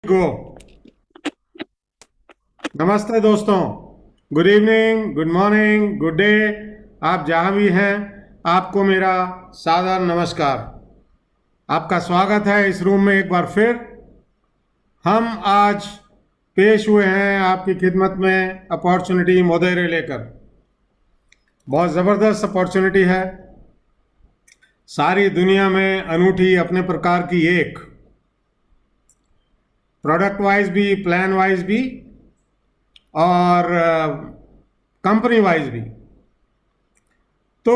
गो। नमस्ते दोस्तों, good evening, good morning, good day. आप जहाँ भी हैं, आपको मेरा सादर नमस्कार। आपका स्वागत है इस रूम में एक बार फिर। हम आज पेश हुए हैं आपकी खिदमत में अपॉर्चुनिटी मोदेरे लेकर। बहुत ज़बरदस्त अपॉर्चुनिटी है, सारी दुनिया में अनूठी अपने प्रकार की एक, प्रोडक्ट वाइज भी, प्लान वाइज भी और कंपनी वाइज भी। तो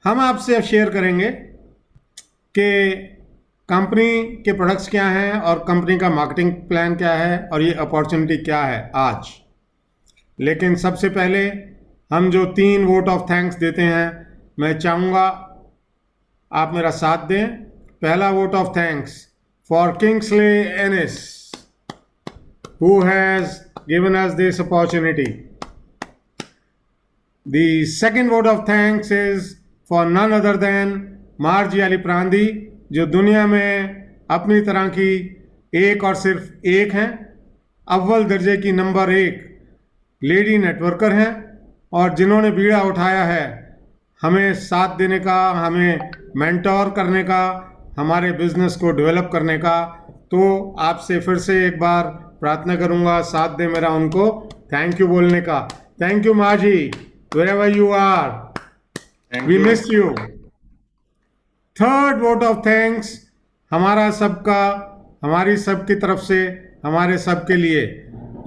हम आपसे अब शेयर करेंगे कि कंपनी के प्रोडक्ट्स क्या हैं और कंपनी का मार्केटिंग प्लान क्या है और ये अपॉर्चुनिटी क्या है आज। लेकिन सबसे पहले हम जो 3 वोट ऑफ थैंक्स देते हैं, मैं चाहूँगा आप मेरा साथ दें। पहला vote of thanks for Kingsley Ennis who has given us this opportunity. The second vote of thanks is for none other than मार्जी अली प्रांदी, जो दुनिया में अपनी तरह की एक और सिर्फ एक हैं, अव्वल दर्जे की नंबर 1 लेडी नेटवर्कर हैं और जिन्होंने बीड़ा उठाया है हमें साथ देने का, हमें मेंटोर करने का, हमारे बिजनेस को डेवलप करने का। तो आपसे फिर से एक बार प्रार्थना करूंगा, साथ दे मेरा उनको थैंक यू बोलने का। थैंक यू माजी, wherever you are, we miss you. Third vote of thanks हमारा सबका, हमारी सबकी तरफ से, हमारे सब के लिए,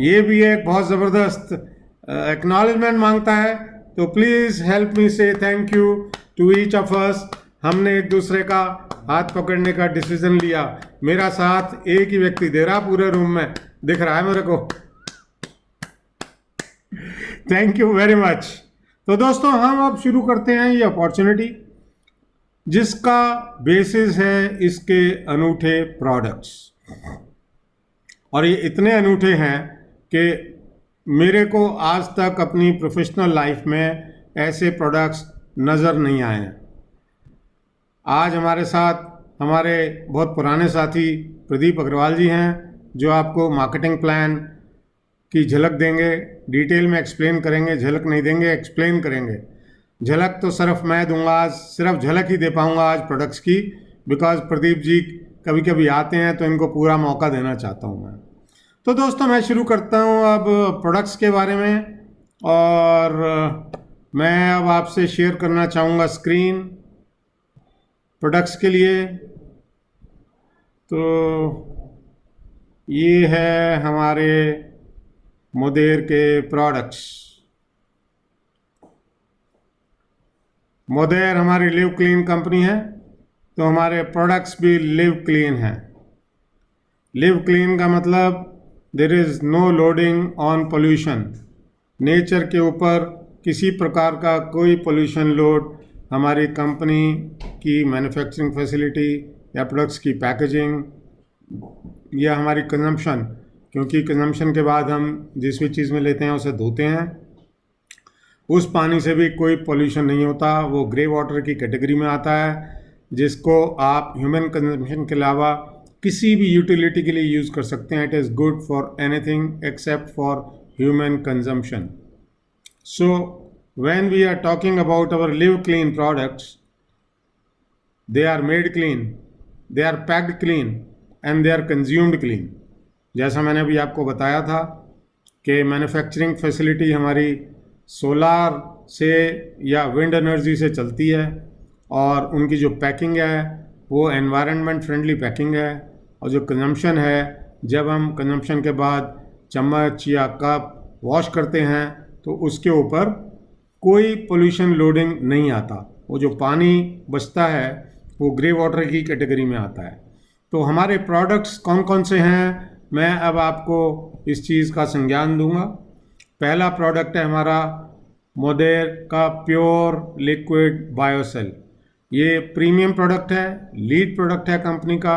ये भी एक बहुत ज़बरदस्त एक्नॉलेजमेंट मांगता है। तो प्लीज़ हेल्प मी से thank you to each of us. हमने एक दूसरे का हाथ पकड़ने का डिसीजन लिया। मेरा साथ एक ही व्यक्ति दे रहा, पूरे रूम में दिख रहा है मेरे को। Thank you very much. तो दोस्तों, हम अब शुरू करते हैं ये अपॉर्चुनिटी जिसका बेसिस है इसके अनूठे प्रोडक्ट्स। और ये इतने अनूठे हैं कि मेरे को आज तक अपनी प्रोफेशनल लाइफ में ऐसे प्रोडक्ट्स नज़र नहीं आए हैं। आज हमारे साथ हमारे बहुत पुराने साथी प्रदीप अग्रवाल जी हैं, जो आपको मार्केटिंग प्लान की झलक देंगे, डिटेल में एक्सप्लेन करेंगे। झलक नहीं देंगे, एक्सप्लेन करेंगे। झलक तो सिर्फ मैं दूंगा आज, सिर्फ झलक ही दे पाऊंगा आज प्रोडक्ट्स की, बिकॉज प्रदीप जी कभी कभी आते हैं तो इनको पूरा मौका देना चाहता हूं मैं। तो दोस्तों, मैं शुरू करता हूं अब प्रोडक्ट्स के बारे में। और मैं अब आपसे शेयर करना चाहूँगा स्क्रीन प्रोडक्ट्स के लिए। तो ये है हमारे मोदेर के प्रोडक्ट्स। मोदेर हमारी लिव क्लीन कंपनी है, तो हमारे प्रोडक्ट्स भी लिव क्लीन हैं। लिव क्लीन का मतलब there is no loading on pollution. Nature के ऊपर किसी प्रकार का कोई पोल्यूशन लोड हमारी कंपनी की मैन्युफैक्चरिंग फैसिलिटी या प्रोडक्ट्स की पैकेजिंग या हमारी कंजम्पशन, क्योंकि कंजम्पशन के बाद हम जिस भी चीज़ में लेते हैं उसे धोते हैं, उस पानी से भी कोई पोल्यूशन नहीं होता। वो ग्रे वाटर की कैटेगरी में आता है, जिसको आप ह्यूमन कंजम्पशन के अलावा किसी भी यूटिलिटी के लिए यूज़ कर सकते हैं। It is good for anything except for human consumption. So when we are talking about our live clean products, they are made clean, they are packed clean and they are consumed clean। जैसा मैंने अभी आपको बताया था कि manufacturing facility हमारी solar से या विंड एनर्जी से चलती है और उनकी जो पैकिंग है वो एनवायरनमेंट फ्रेंडली पैकिंग है। और जो कंजम्पशन है, जब हम कंजम्पशन के बाद चम्मच या कप वॉश करते हैं तो उसके ऊपर कोई पोल्यूशन लोडिंग नहीं आता। वो जो पानी बचता है वो ग्रे वाटर की कैटेगरी में आता है। तो हमारे प्रोडक्ट्स कौन कौन से हैं, मैं अब आपको इस चीज़ का संज्ञान दूंगा। पहला प्रोडक्ट है हमारा मोदेर का प्योर लिक्विड बायोसेल। ये प्रीमियम प्रोडक्ट है, लीड प्रोडक्ट है कंपनी का।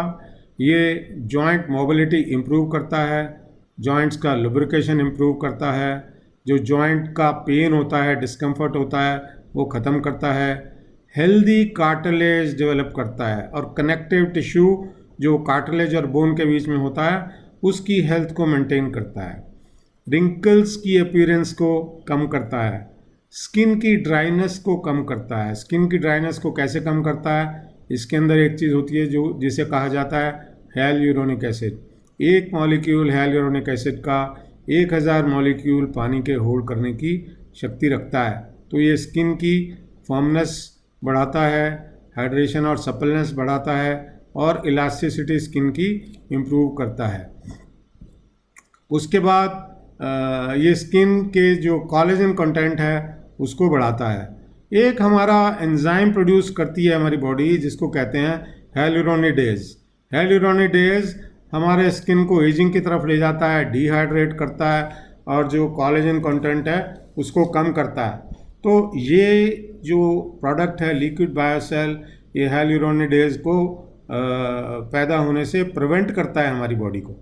ये जॉइंट मोबिलिटी इम्प्रूव करता है, जॉइंट्स का लुब्रिकेशन इम्प्रूव करता है, जो जॉइंट का पेन होता है, डिस्कम्फर्ट होता है, वो ख़त्म करता है, हेल्दी कार्टिलेज डेवलप करता है और कनेक्टिव टिश्यू जो कार्टिलेज और बोन के बीच में होता है उसकी हेल्थ को मेंटेन करता है, रिंकल्स की अपीयरेंस को कम करता है, स्किन की ड्राइनेस को कम करता है। स्किन की ड्राइनेस को कैसे कम करता है? इसके अंदर एक चीज़ होती है जो जिसे कहा जाता है हाइलुरोनिक एसिड। एक मॉलिक्यूल हाइलुरोनिक एसिड का 1000 मॉलिक्यूल पानी के होल्ड करने की शक्ति रखता है। तो ये स्किन की फर्मनेस बढ़ाता है, हाइड्रेशन और सप्पलनेस बढ़ाता है और इलास्टिसिटी स्किन की इम्प्रूव करता है। उसके बाद ये स्किन के जो कोलेजन कंटेंट है उसको बढ़ाता है। एक हमारा एंजाइम प्रोड्यूस करती है हमारी बॉडी जिसको कहते हैं हाइलुरोनिडेज। हाइलुरोनिडेज हमारे स्किन को एजिंग की तरफ ले जाता है, डिहाइड्रेट करता है और जो कोलेजन कंटेंट है उसको कम करता है। तो ये जो प्रोडक्ट है लिक्विड बायोसेल, ये हाइलुरोनिडेज को पैदा होने से प्रिवेंट करता है हमारी बॉडी को।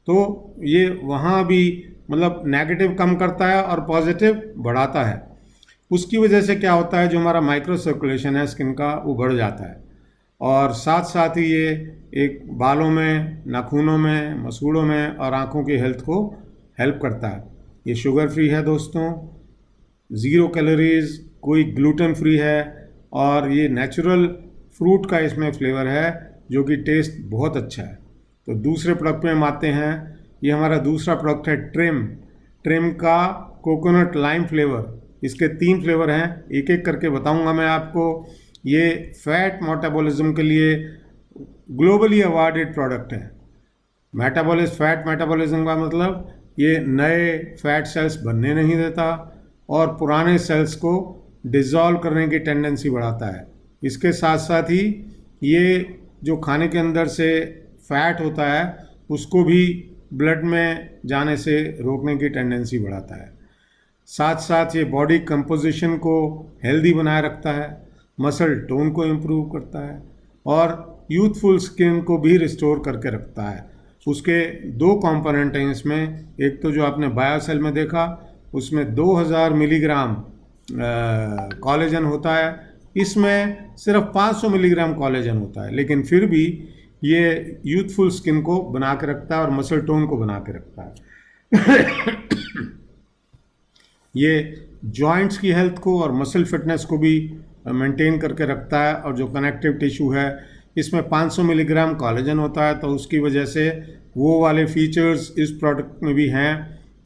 तो ये वहाँ भी मतलब नेगेटिव कम करता है और पॉजिटिव बढ़ाता है। उसकी वजह से क्या होता है, जो हमारा माइक्रो सर्कुलेशन है स्किन का वो बढ़ जाता है और साथ साथ ही ये एक बालों में, नाखूनों में, मसूड़ों में और आँखों की हेल्थ को हेल्प करता है। ये शुगर फ्री है दोस्तों, 0 कैलोरीज, कोई ग्लूटेन फ्री है और ये नेचुरल फ्रूट का इसमें फ्लेवर है जो कि टेस्ट बहुत अच्छा है। तो दूसरे प्रोडक्ट में हम आते हैं। ये हमारा दूसरा प्रोडक्ट है ट्रिम का कोकोनट लाइम फ्लेवर। इसके 3 फ्लेवर हैं, एक एक करके बताऊंगा मैं आपको। ये फैट मेटाबॉलिज्म के लिए ग्लोबली अवार्डेड प्रोडक्ट है। फैट मेटाबॉलिज्म का मतलब ये नए फैट सेल्स बनने नहीं देता और पुराने सेल्स को डिसॉल्व करने की टेंडेंसी बढ़ाता है। इसके साथ साथ ही ये जो खाने के अंदर से फैट होता है उसको भी ब्लड में जाने से रोकने की टेंडेंसी बढ़ाता है। साथ साथ ये बॉडी कंपोजिशन को हेल्दी बनाए रखता है, मसल टोन को इम्प्रूव करता है और यूथफुल स्किन को भी रिस्टोर करके रखता है। उसके 2 कंपोनेंट हैं इसमें। एक तो जो आपने बायोसेल में देखा उसमें 2000 मिलीग्राम कॉलेजन होता है, इसमें सिर्फ 500 मिलीग्राम कॉलेजन होता है, लेकिन फिर भी ये यूथफुल स्किन को बना के रखता है और मसल टोन को बना के रखता है। ये जॉइंट्स की हेल्थ को और मसल फिटनेस को भी मेंटेन करके रखता है और जो कनेक्टिव टिश्यू है इसमें 500 मिलीग्राम कॉलेजन होता है। तो उसकी वजह से वो वाले फीचर्स इस प्रोडक्ट में भी हैं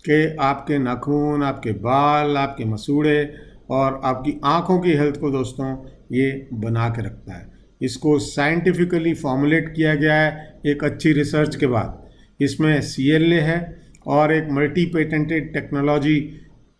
कि आपके नाखून, आपके बाल, आपके मसूड़े और आपकी आँखों की हेल्थ को दोस्तों ये बना के रखता है। इसको साइंटिफिकली फॉर्मुलेट किया गया है एक अच्छी रिसर्च के बाद। इसमें CLA है और एक मल्टी पेटेंटेड टेक्नोलॉजी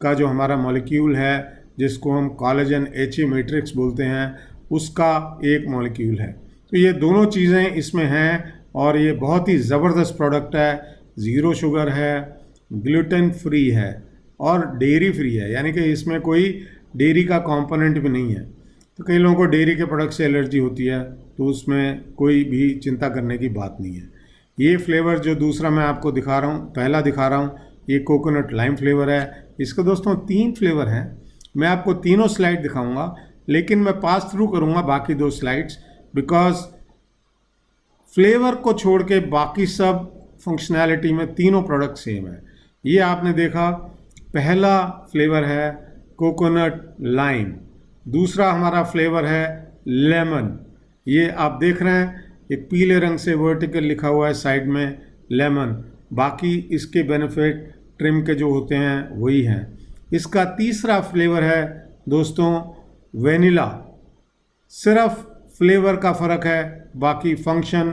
का जो हमारा मॉलिक्यूल है जिसको हम कोलेजन HA मैट्रिक्स बोलते हैं उसका एक मॉलिक्यूल है। तो ये दोनों चीज़ें इसमें हैं और ये बहुत ही ज़बरदस्त प्रोडक्ट है। 0 शुगर है, ग्लूटेन फ्री है और डेयरी फ्री है, यानी कि इसमें कोई डेयरी का कंपोनेंट भी नहीं है। तो कई लोगों को डेयरी के प्रोडक्ट से एलर्जी होती है, तो उसमें कोई भी चिंता करने की बात नहीं है। ये फ्लेवर जो दूसरा मैं आपको दिखा रहा हूँ, पहला दिखा रहा हूँ, ये कोकोनट लाइम फ्लेवर है। इसका दोस्तों 3 फ्लेवर हैं। मैं आपको तीनों स्लाइड दिखाऊंगा, लेकिन मैं पास थ्रू करूंगा बाकी 2 स्लाइड्स, बिकॉज फ्लेवर को छोड़ के बाकी सब फंक्शनैलिटी में तीनों प्रोडक्ट सेम है। ये आपने देखा, पहला फ्लेवर है कोकोनट लाइम, दूसरा हमारा फ्लेवर है लेमन। ये आप देख रहे हैं एक पीले रंग से वर्टिकल लिखा हुआ है साइड में लेमन। बाकी इसके बेनिफिट ट्रिम के जो होते हैं वही हैं। इसका तीसरा फ्लेवर है दोस्तों वेनिला। सिर्फ फ्लेवर का फ़र्क है, बाकी फंक्शन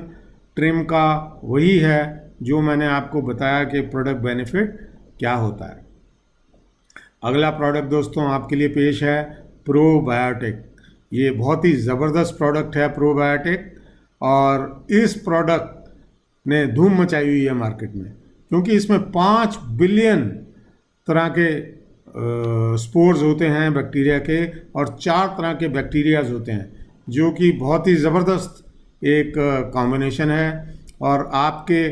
ट्रिम का वही है जो मैंने आपको बताया कि प्रोडक्ट बेनिफिट क्या होता है। अगला प्रोडक्ट दोस्तों आपके लिए पेश है प्रोबायोटिक। ये बहुत ही ज़बरदस्त प्रोडक्ट है प्रोबायोटिक, और इस प्रोडक्ट ने धूम मचाई हुई है मार्केट में, क्योंकि इसमें 5 बिलियन तरह के स्पोर्स होते हैं बैक्टीरिया के और 4 तरह के बैक्टीरियाज होते हैं, जो कि बहुत ही ज़बरदस्त एक कॉम्बिनेशन है। और आपके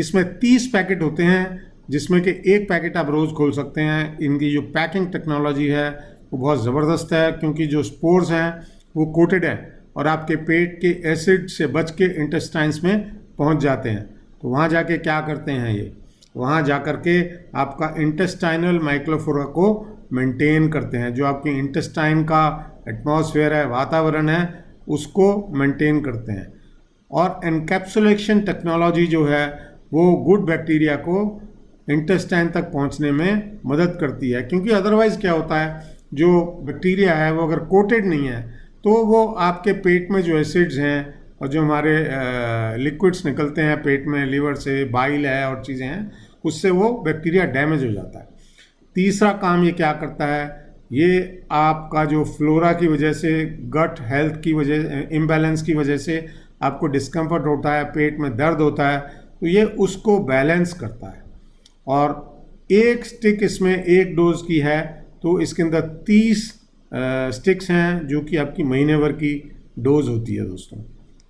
इसमें 30 पैकेट होते हैं, जिसमें कि एक पैकेट आप रोज़ खोल सकते हैं। इनकी जो पैकिंग टेक्नोलॉजी है वो बहुत ज़बरदस्त है, क्योंकि जो स्पोर्स हैं वो कोटेड हैं और आपके पेट के एसिड से बच के इंटेस्टाइन्स में पहुंच जाते हैं। तो वहाँ जाके क्या करते हैं ये, वहाँ जा कर के आपका इंटेस्टाइनल माइक्रोफ्लोरा को मेंटेन करते हैं। जो आपके इंटेस्टाइन का एटमॉस्फेयर है, वातावरण है, उसको मेंटेन करते हैं। और एनकैप्सुलेशन टेक्नोलॉजी जो है वो गुड बैक्टीरिया को इंटेस्टाइन तक पहुंचने में मदद करती है, क्योंकि अदरवाइज़ क्या होता है, जो बैक्टीरिया है वो अगर कोटेड नहीं है तो वो आपके पेट में जो एसिड्स हैं और जो हमारे लिक्विड्स निकलते हैं पेट में, लीवर से, बाइल है और चीज़ें हैं, उससे वो बैक्टीरिया डैमेज हो जाता है। तीसरा काम ये क्या करता है, ये आपका जो फ्लोरा की वजह से, गट हेल्थ की वजह, इम्बैलेंस की वजह से आपको डिस्कम्फर्ट होता है, पेट में दर्द होता है, तो ये उसको बैलेंस करता है। और एक स्टिक इसमें एक डोज की है, तो इसके अंदर 30 स्टिक्स हैं जो कि आपकी महीने भर की डोज होती है दोस्तों।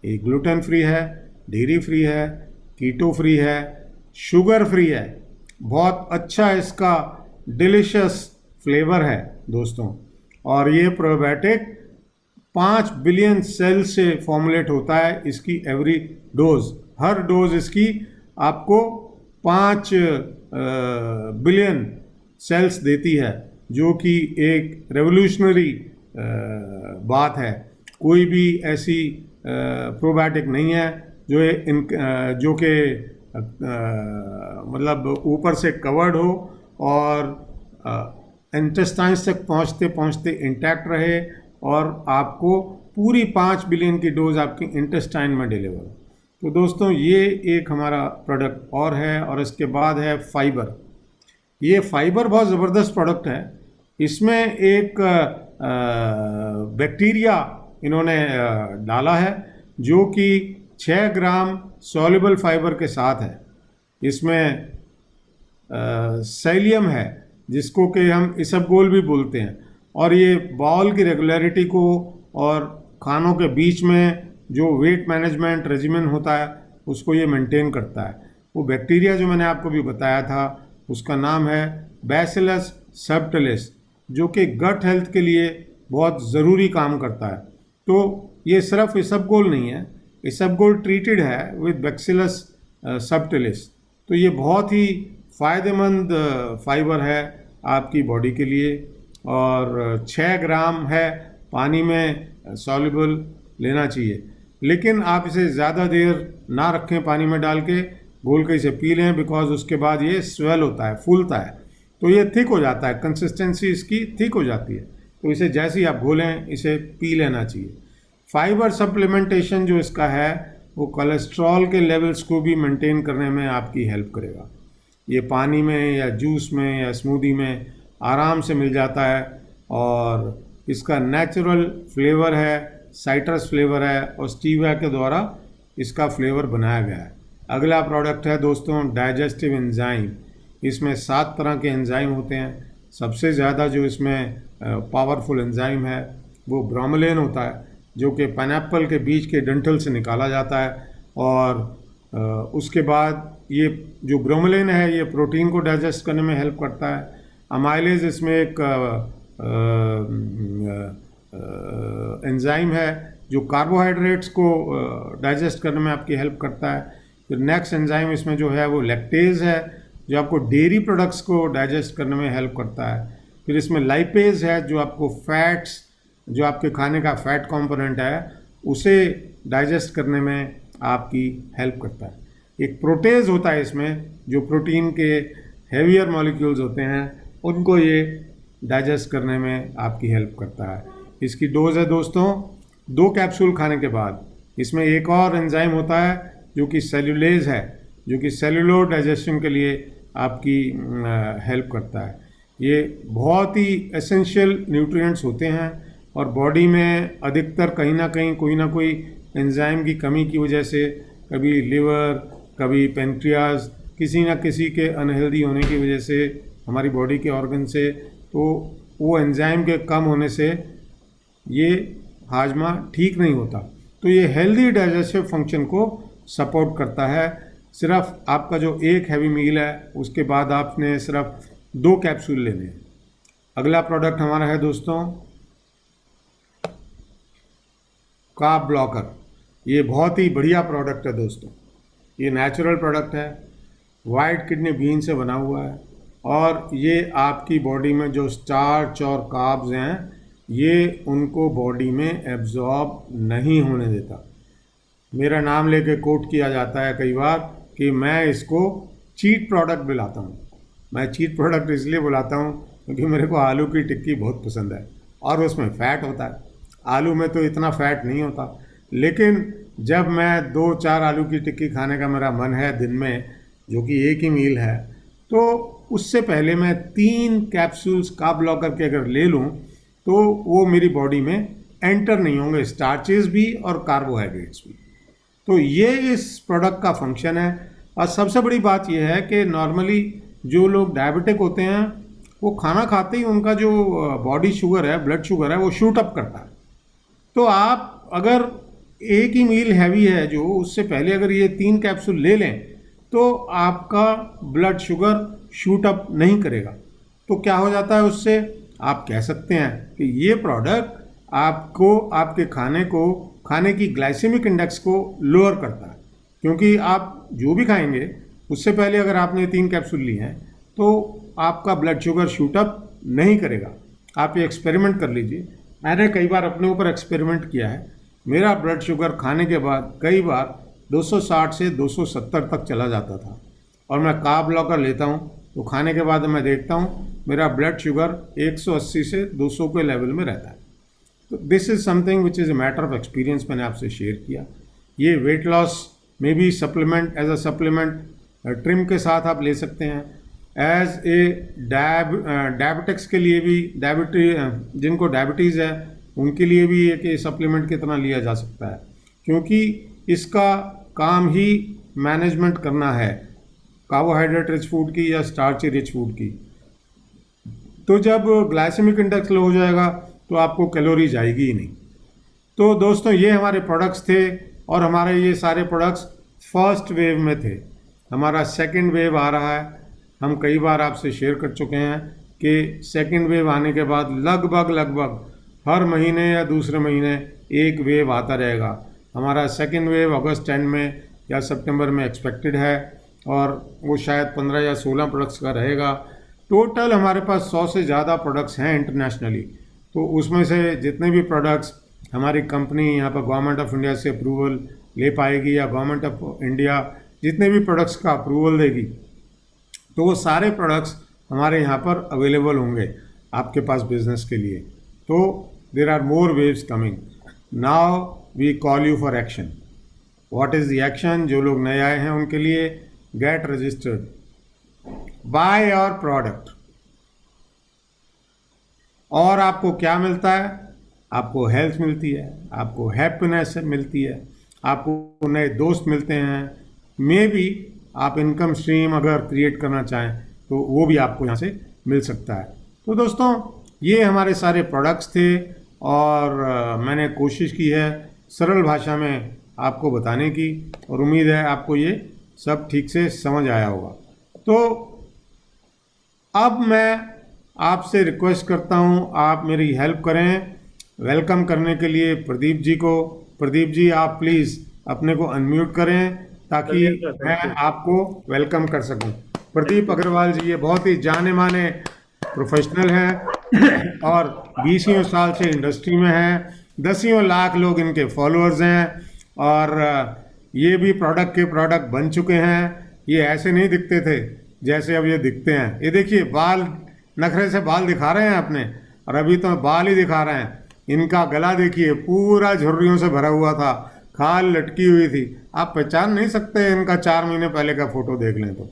ये ग्लूटेन फ्री है, डेयरी फ्री है, कीटो फ्री है, शुगर फ्री है। बहुत अच्छा इसका डिलीशियस फ्लेवर है दोस्तों। और ये प्रोबायोटिक 5 बिलियन सेल से फॉर्मुलेट होता है। इसकी एवरी डोज, हर डोज इसकी आपको 5 बिलियन सेल्स देती है, जो कि एक रेवोल्यूशनरी बात है। कोई भी ऐसी प्रोबायोटिक नहीं है जो कि मतलब ऊपर से कवर्ड हो और इंटेस्टाइन्स तक पहुंचते पहुंचते इंटैक्ट रहे और आपको पूरी 5 बिलियन की डोज आपकी इंटेस्टाइन में डिलीवर हो। तो दोस्तों ये एक हमारा प्रोडक्ट और है। और इसके बाद है फाइबर। ये फाइबर बहुत ज़बरदस्त प्रोडक्ट है। इसमें एक बैक्टीरिया इन्होंने डाला है जो कि 6 ग्राम सॉल्युबल फाइबर के साथ है। इसमें सेलियम है जिसको कि हम इसबगोल भी बोलते हैं, और ये बाउल की रेगुलरिटी को और खानों के बीच में जो वेट मैनेजमेंट रेजिमेंट होता है उसको ये मेंटेन करता है। वो बैक्टीरिया जो मैंने आपको भी बताया था उसका नाम है बैसिलस सबटिलिस, जो कि गट हेल्थ के लिए बहुत ज़रूरी काम करता है। तो ये सिर्फ इसबगोल नहीं है, इसबगोल ट्रीटेड है विद बैसिलस सबटिलिस। तो ये बहुत ही फ़ायदेमंद फाइबर है आपकी बॉडी के लिए। और 6 ग्राम है, पानी में सॉल्युबल लेना चाहिए, लेकिन आप इसे ज़्यादा देर ना रखें पानी में डाल के, घोल के इसे पी लें, बिकॉज उसके बाद ये स्वेल होता है, फूलता है, तो ये थिक हो जाता है, कंसिस्टेंसी इसकी थिक हो जाती है। तो इसे जैसे ही आप घोलें इसे पी लेना चाहिए। फाइबर सप्लीमेंटेशन जो इसका है वो कोलेस्ट्रॉल के लेवल्स को भी मेंटेन करने में आपकी हेल्प करेगा। ये पानी में या जूस में या स्मूदी में आराम से मिल जाता है, और इसका नेचुरल फ्लेवर है, साइट्रस फ्लेवर है, और स्टीविया के द्वारा इसका फ्लेवर बनाया गया है। अगला प्रोडक्ट है दोस्तों डाइजेस्टिव एंजाइम। इसमें 7 तरह के एंजाइम होते हैं। सबसे ज़्यादा जो इसमें पावरफुल एंजाइम है वो ब्रोमेलेन होता है, जो कि पाइनएप्पल के बीज के डंठल से निकाला जाता है। और उसके बाद ये जो ब्रोमेलेन है ये प्रोटीन को डाइजेस्ट करने में हेल्प करता है। अमाइलेज इसमें एक एंजाइम है जो कार्बोहाइड्रेट्स को डाइजेस्ट करने में आपकी हेल्प करता है। फिर नेक्स्ट एंजाइम इसमें जो है वो लैक्टेज है, जो आपको डेयरी प्रोडक्ट्स को डाइजेस्ट करने में हेल्प करता है। फिर इसमें लाइपेज है जो आपको फैट्स, जो आपके खाने का फैट कंपोनेंट है, उसे डाइजेस्ट करने में आपकी हेल्प करता है। एक प्रोटेज होता है इसमें, जो प्रोटीन के हेवियर मॉलिक्यूल्स होते हैं उनको ये डाइजेस्ट करने में आपकी हेल्प करता है। इसकी डोज है दोस्तों 2 कैप्सूल खाने के बाद। इसमें एक और एंजाइम होता है जो कि सेल्यूलेज है, जो कि सेल्यूलोज डाइजेशन के लिए आपकी हेल्प करता है। ये बहुत ही एसेंशियल न्यूट्रिएंट्स होते हैं, और बॉडी में अधिकतर कहीं ना कहीं कोई ना कोई एंजाइम की कमी की वजह से, कभी लिवर, कभी पेनक्रियाज, किसी ना किसी के अनहेल्दी होने की वजह से हमारी बॉडी के ऑर्गन से, तो वो एंजाइम के कम होने से ये हाजमा ठीक नहीं होता। तो ये हेल्दी डाइजेस्टिव फंक्शन को सपोर्ट करता है। सिर्फ आपका जो एक हैवी मील है उसके बाद आपने सिर्फ 2 कैप्सूल लेने हैं। अगला प्रोडक्ट हमारा है दोस्तों कार्ब ब्लॉकर। ये बहुत ही बढ़िया प्रोडक्ट है दोस्तों। ये नेचुरल प्रोडक्ट है, वाइट किडनी बीन से बना हुआ है, और ये आपकी बॉडी में जो स्टार्च और कार्ब्स हैं ये उनको बॉडी में एब्जॉर्ब नहीं होने देता। मेरा नाम लेके कोट किया जाता है कई बार कि मैं इसको चीट प्रोडक्ट बुलाता हूँ। मैं चीट प्रोडक्ट इसलिए बुलाता हूँ क्योंकि मेरे को आलू की टिक्की बहुत पसंद है और उसमें फ़ैट होता है। आलू में तो इतना फ़ैट नहीं होता, लेकिन जब मैं 2-4 आलू की टिक्की खाने का मेरा मन है दिन में, जो कि एक ही मील है, तो उससे पहले मैं 3 कैप्सूल्स कार्ब ब्लॉकर के अगर ले लूँ तो वो मेरी बॉडी में एंटर नहीं होंगे, स्टार्चेस भी और कार्बोहाइड्रेट्स भी। तो ये इस प्रोडक्ट का फंक्शन है। और सबसे बड़ी बात यह है कि नॉर्मली जो लोग डायबिटिक होते हैं वो खाना खाते ही उनका जो बॉडी शुगर है, ब्लड शुगर है, वो शूट अप करता है। तो आप अगर एक ही मील हैवी है जो, उससे पहले अगर ये 3 कैप्सूल ले लें तो आपका ब्लड शुगर शूट अप नहीं करेगा। तो क्या हो जाता है उससे, आप कह सकते हैं कि ये प्रोडक्ट आपको आपके खाने की ग्लाइसेमिक इंडेक्स को लोअर करता है, क्योंकि आप जो भी खाएंगे उससे पहले अगर आपने 3 कैप्सूल लिए हैं तो आपका ब्लड शुगर शूट अप नहीं करेगा। आप ये एक्सपेरिमेंट कर लीजिए। मैंने कई बार अपने ऊपर एक्सपेरिमेंट किया है। मेरा ब्लड शुगर खाने के बाद कई बार 260 से 270 तक चला जाता था, और मैं कार्ब ब्लॉकर लेता हूँ तो खाने के बाद मैं देखता हूँ मेरा ब्लड शुगर 180 से 200 के लेवल में रहता है। तो this is something which is a matter of experience, मैंने आपसे शेयर किया। ये वेट लॉस में भी supplement, as a supplement trim के साथ आप ले सकते हैं। एज ए डायबिटिक्स के लिए भी, जिनको डायबिटीज़ है उनके लिए भी एक सप्लीमेंट की तरह लिया जा सकता है, क्योंकि इसका काम ही मैनेजमेंट करना है कार्बोहाइड्रेट रिच फूड की या स्टार्च रिच फूड की। तो जब ग्लाइसेमिक इंडेक्स लो हो जाएगा तो आपको कैलोरी जाएगी ही नहीं। तो दोस्तों ये हमारे प्रोडक्ट्स थे, और हमारे ये सारे प्रोडक्ट्स फर्स्ट वेव में थे। हमारा सेकंड वेव आ रहा है। हम कई बार आपसे शेयर कर चुके हैं कि सेकंड वेव आने के बाद लगभग हर महीने या दूसरे महीने एक वेव आता रहेगा। हमारा सेकंड वेव अगस्त एंड में या सितंबर में एक्सपेक्टेड है, और वो शायद 15 या 16 प्रोडक्ट्स का रहेगा। टोटल हमारे पास 100 से ज़्यादा प्रोडक्ट्स हैं इंटरनेशनली। तो उसमें से जितने भी प्रोडक्ट्स हमारी कंपनी यहाँ पर गवर्नमेंट ऑफ इंडिया से अप्रूवल ले पाएगी, या गवर्नमेंट ऑफ इंडिया जितने भी प्रोडक्ट्स का अप्रूवल देगी, तो वो सारे प्रोडक्ट्स हमारे यहाँ पर अवेलेबल होंगे आपके पास बिजनेस के लिए। तो there are more waves coming. Now we call you for action. What is the action? जो लोग नए आए हैं उनके लिए, get registered, buy your product. और आपको क्या मिलता है? आपको हेल्थ मिलती है, आपको हैप्पीनेस मिलती है, आपको नए दोस्त मिलते हैं, मे बी आप इनकम स्ट्रीम अगर क्रिएट करना चाहें तो वो भी आपको यहाँ से मिल सकता है। तो दोस्तों ये हमारे सारे प्रोडक्ट्स थे, और मैंने कोशिश की है सरल भाषा में आपको बताने की, और उम्मीद है आपको ये सब ठीक से समझ आया होगा। तो अब मैं आपसे रिक्वेस्ट करता हूं आप मेरी हेल्प करें वेलकम करने के लिए प्रदीप जी को। प्रदीप जी आप प्लीज़ अपने को अनम्यूट करें ताकि मैं आपको वेलकम कर सकूं। प्रदीप अग्रवाल जी ये बहुत ही जाने माने प्रोफेशनल हैं और 20 साल से इंडस्ट्री में हैं, 10 लाख लोग इनके फॉलोअर्स हैं, और ये भी प्रोडक्ट बन चुके हैं। ये ऐसे नहीं दिखते थे जैसे अब ये दिखते हैं। ये देखिए बाल, नखरे से बाल दिखा रहे हैं अपने, और अभी तो बाल ही दिखा रहे हैं। इनका गला देखिए पूरा झुर्रियों से भरा हुआ था, खाल लटकी हुई थी, आप पहचान नहीं सकते इनका 4 महीने पहले का फोटो देख लें तो।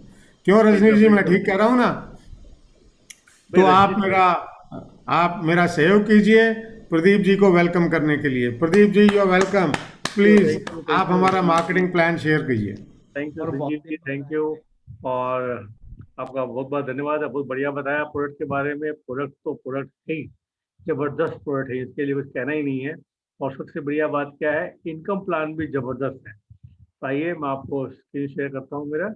क्यों रजनीश जी, मैं ठीक कह रहा हूँ ना? तो आप मेरा सहयोग कीजिए प्रदीप जी को वेलकम करने के लिए। Pradeep ji you are welcome. Please आप हमारा मार्केटिंग प्लान शेयर कीजिए। Thank you Sanjeev ji, thank you. और आपका बहुत बहुत धन्यवाद। बहुत बढ़िया बताया प्रोडक्ट के बारे में। प्रोडक्ट तो प्रोडक्ट ही जबरदस्त प्रोडक्ट है, इसके लिए कुछ कहना ही नहीं है। और सबसे बढ़िया बात क्या है, इनकम प्लान भी जबरदस्त है। तो आइए मैं आपको स्क्रीन शेयर करता हूँ मेरा।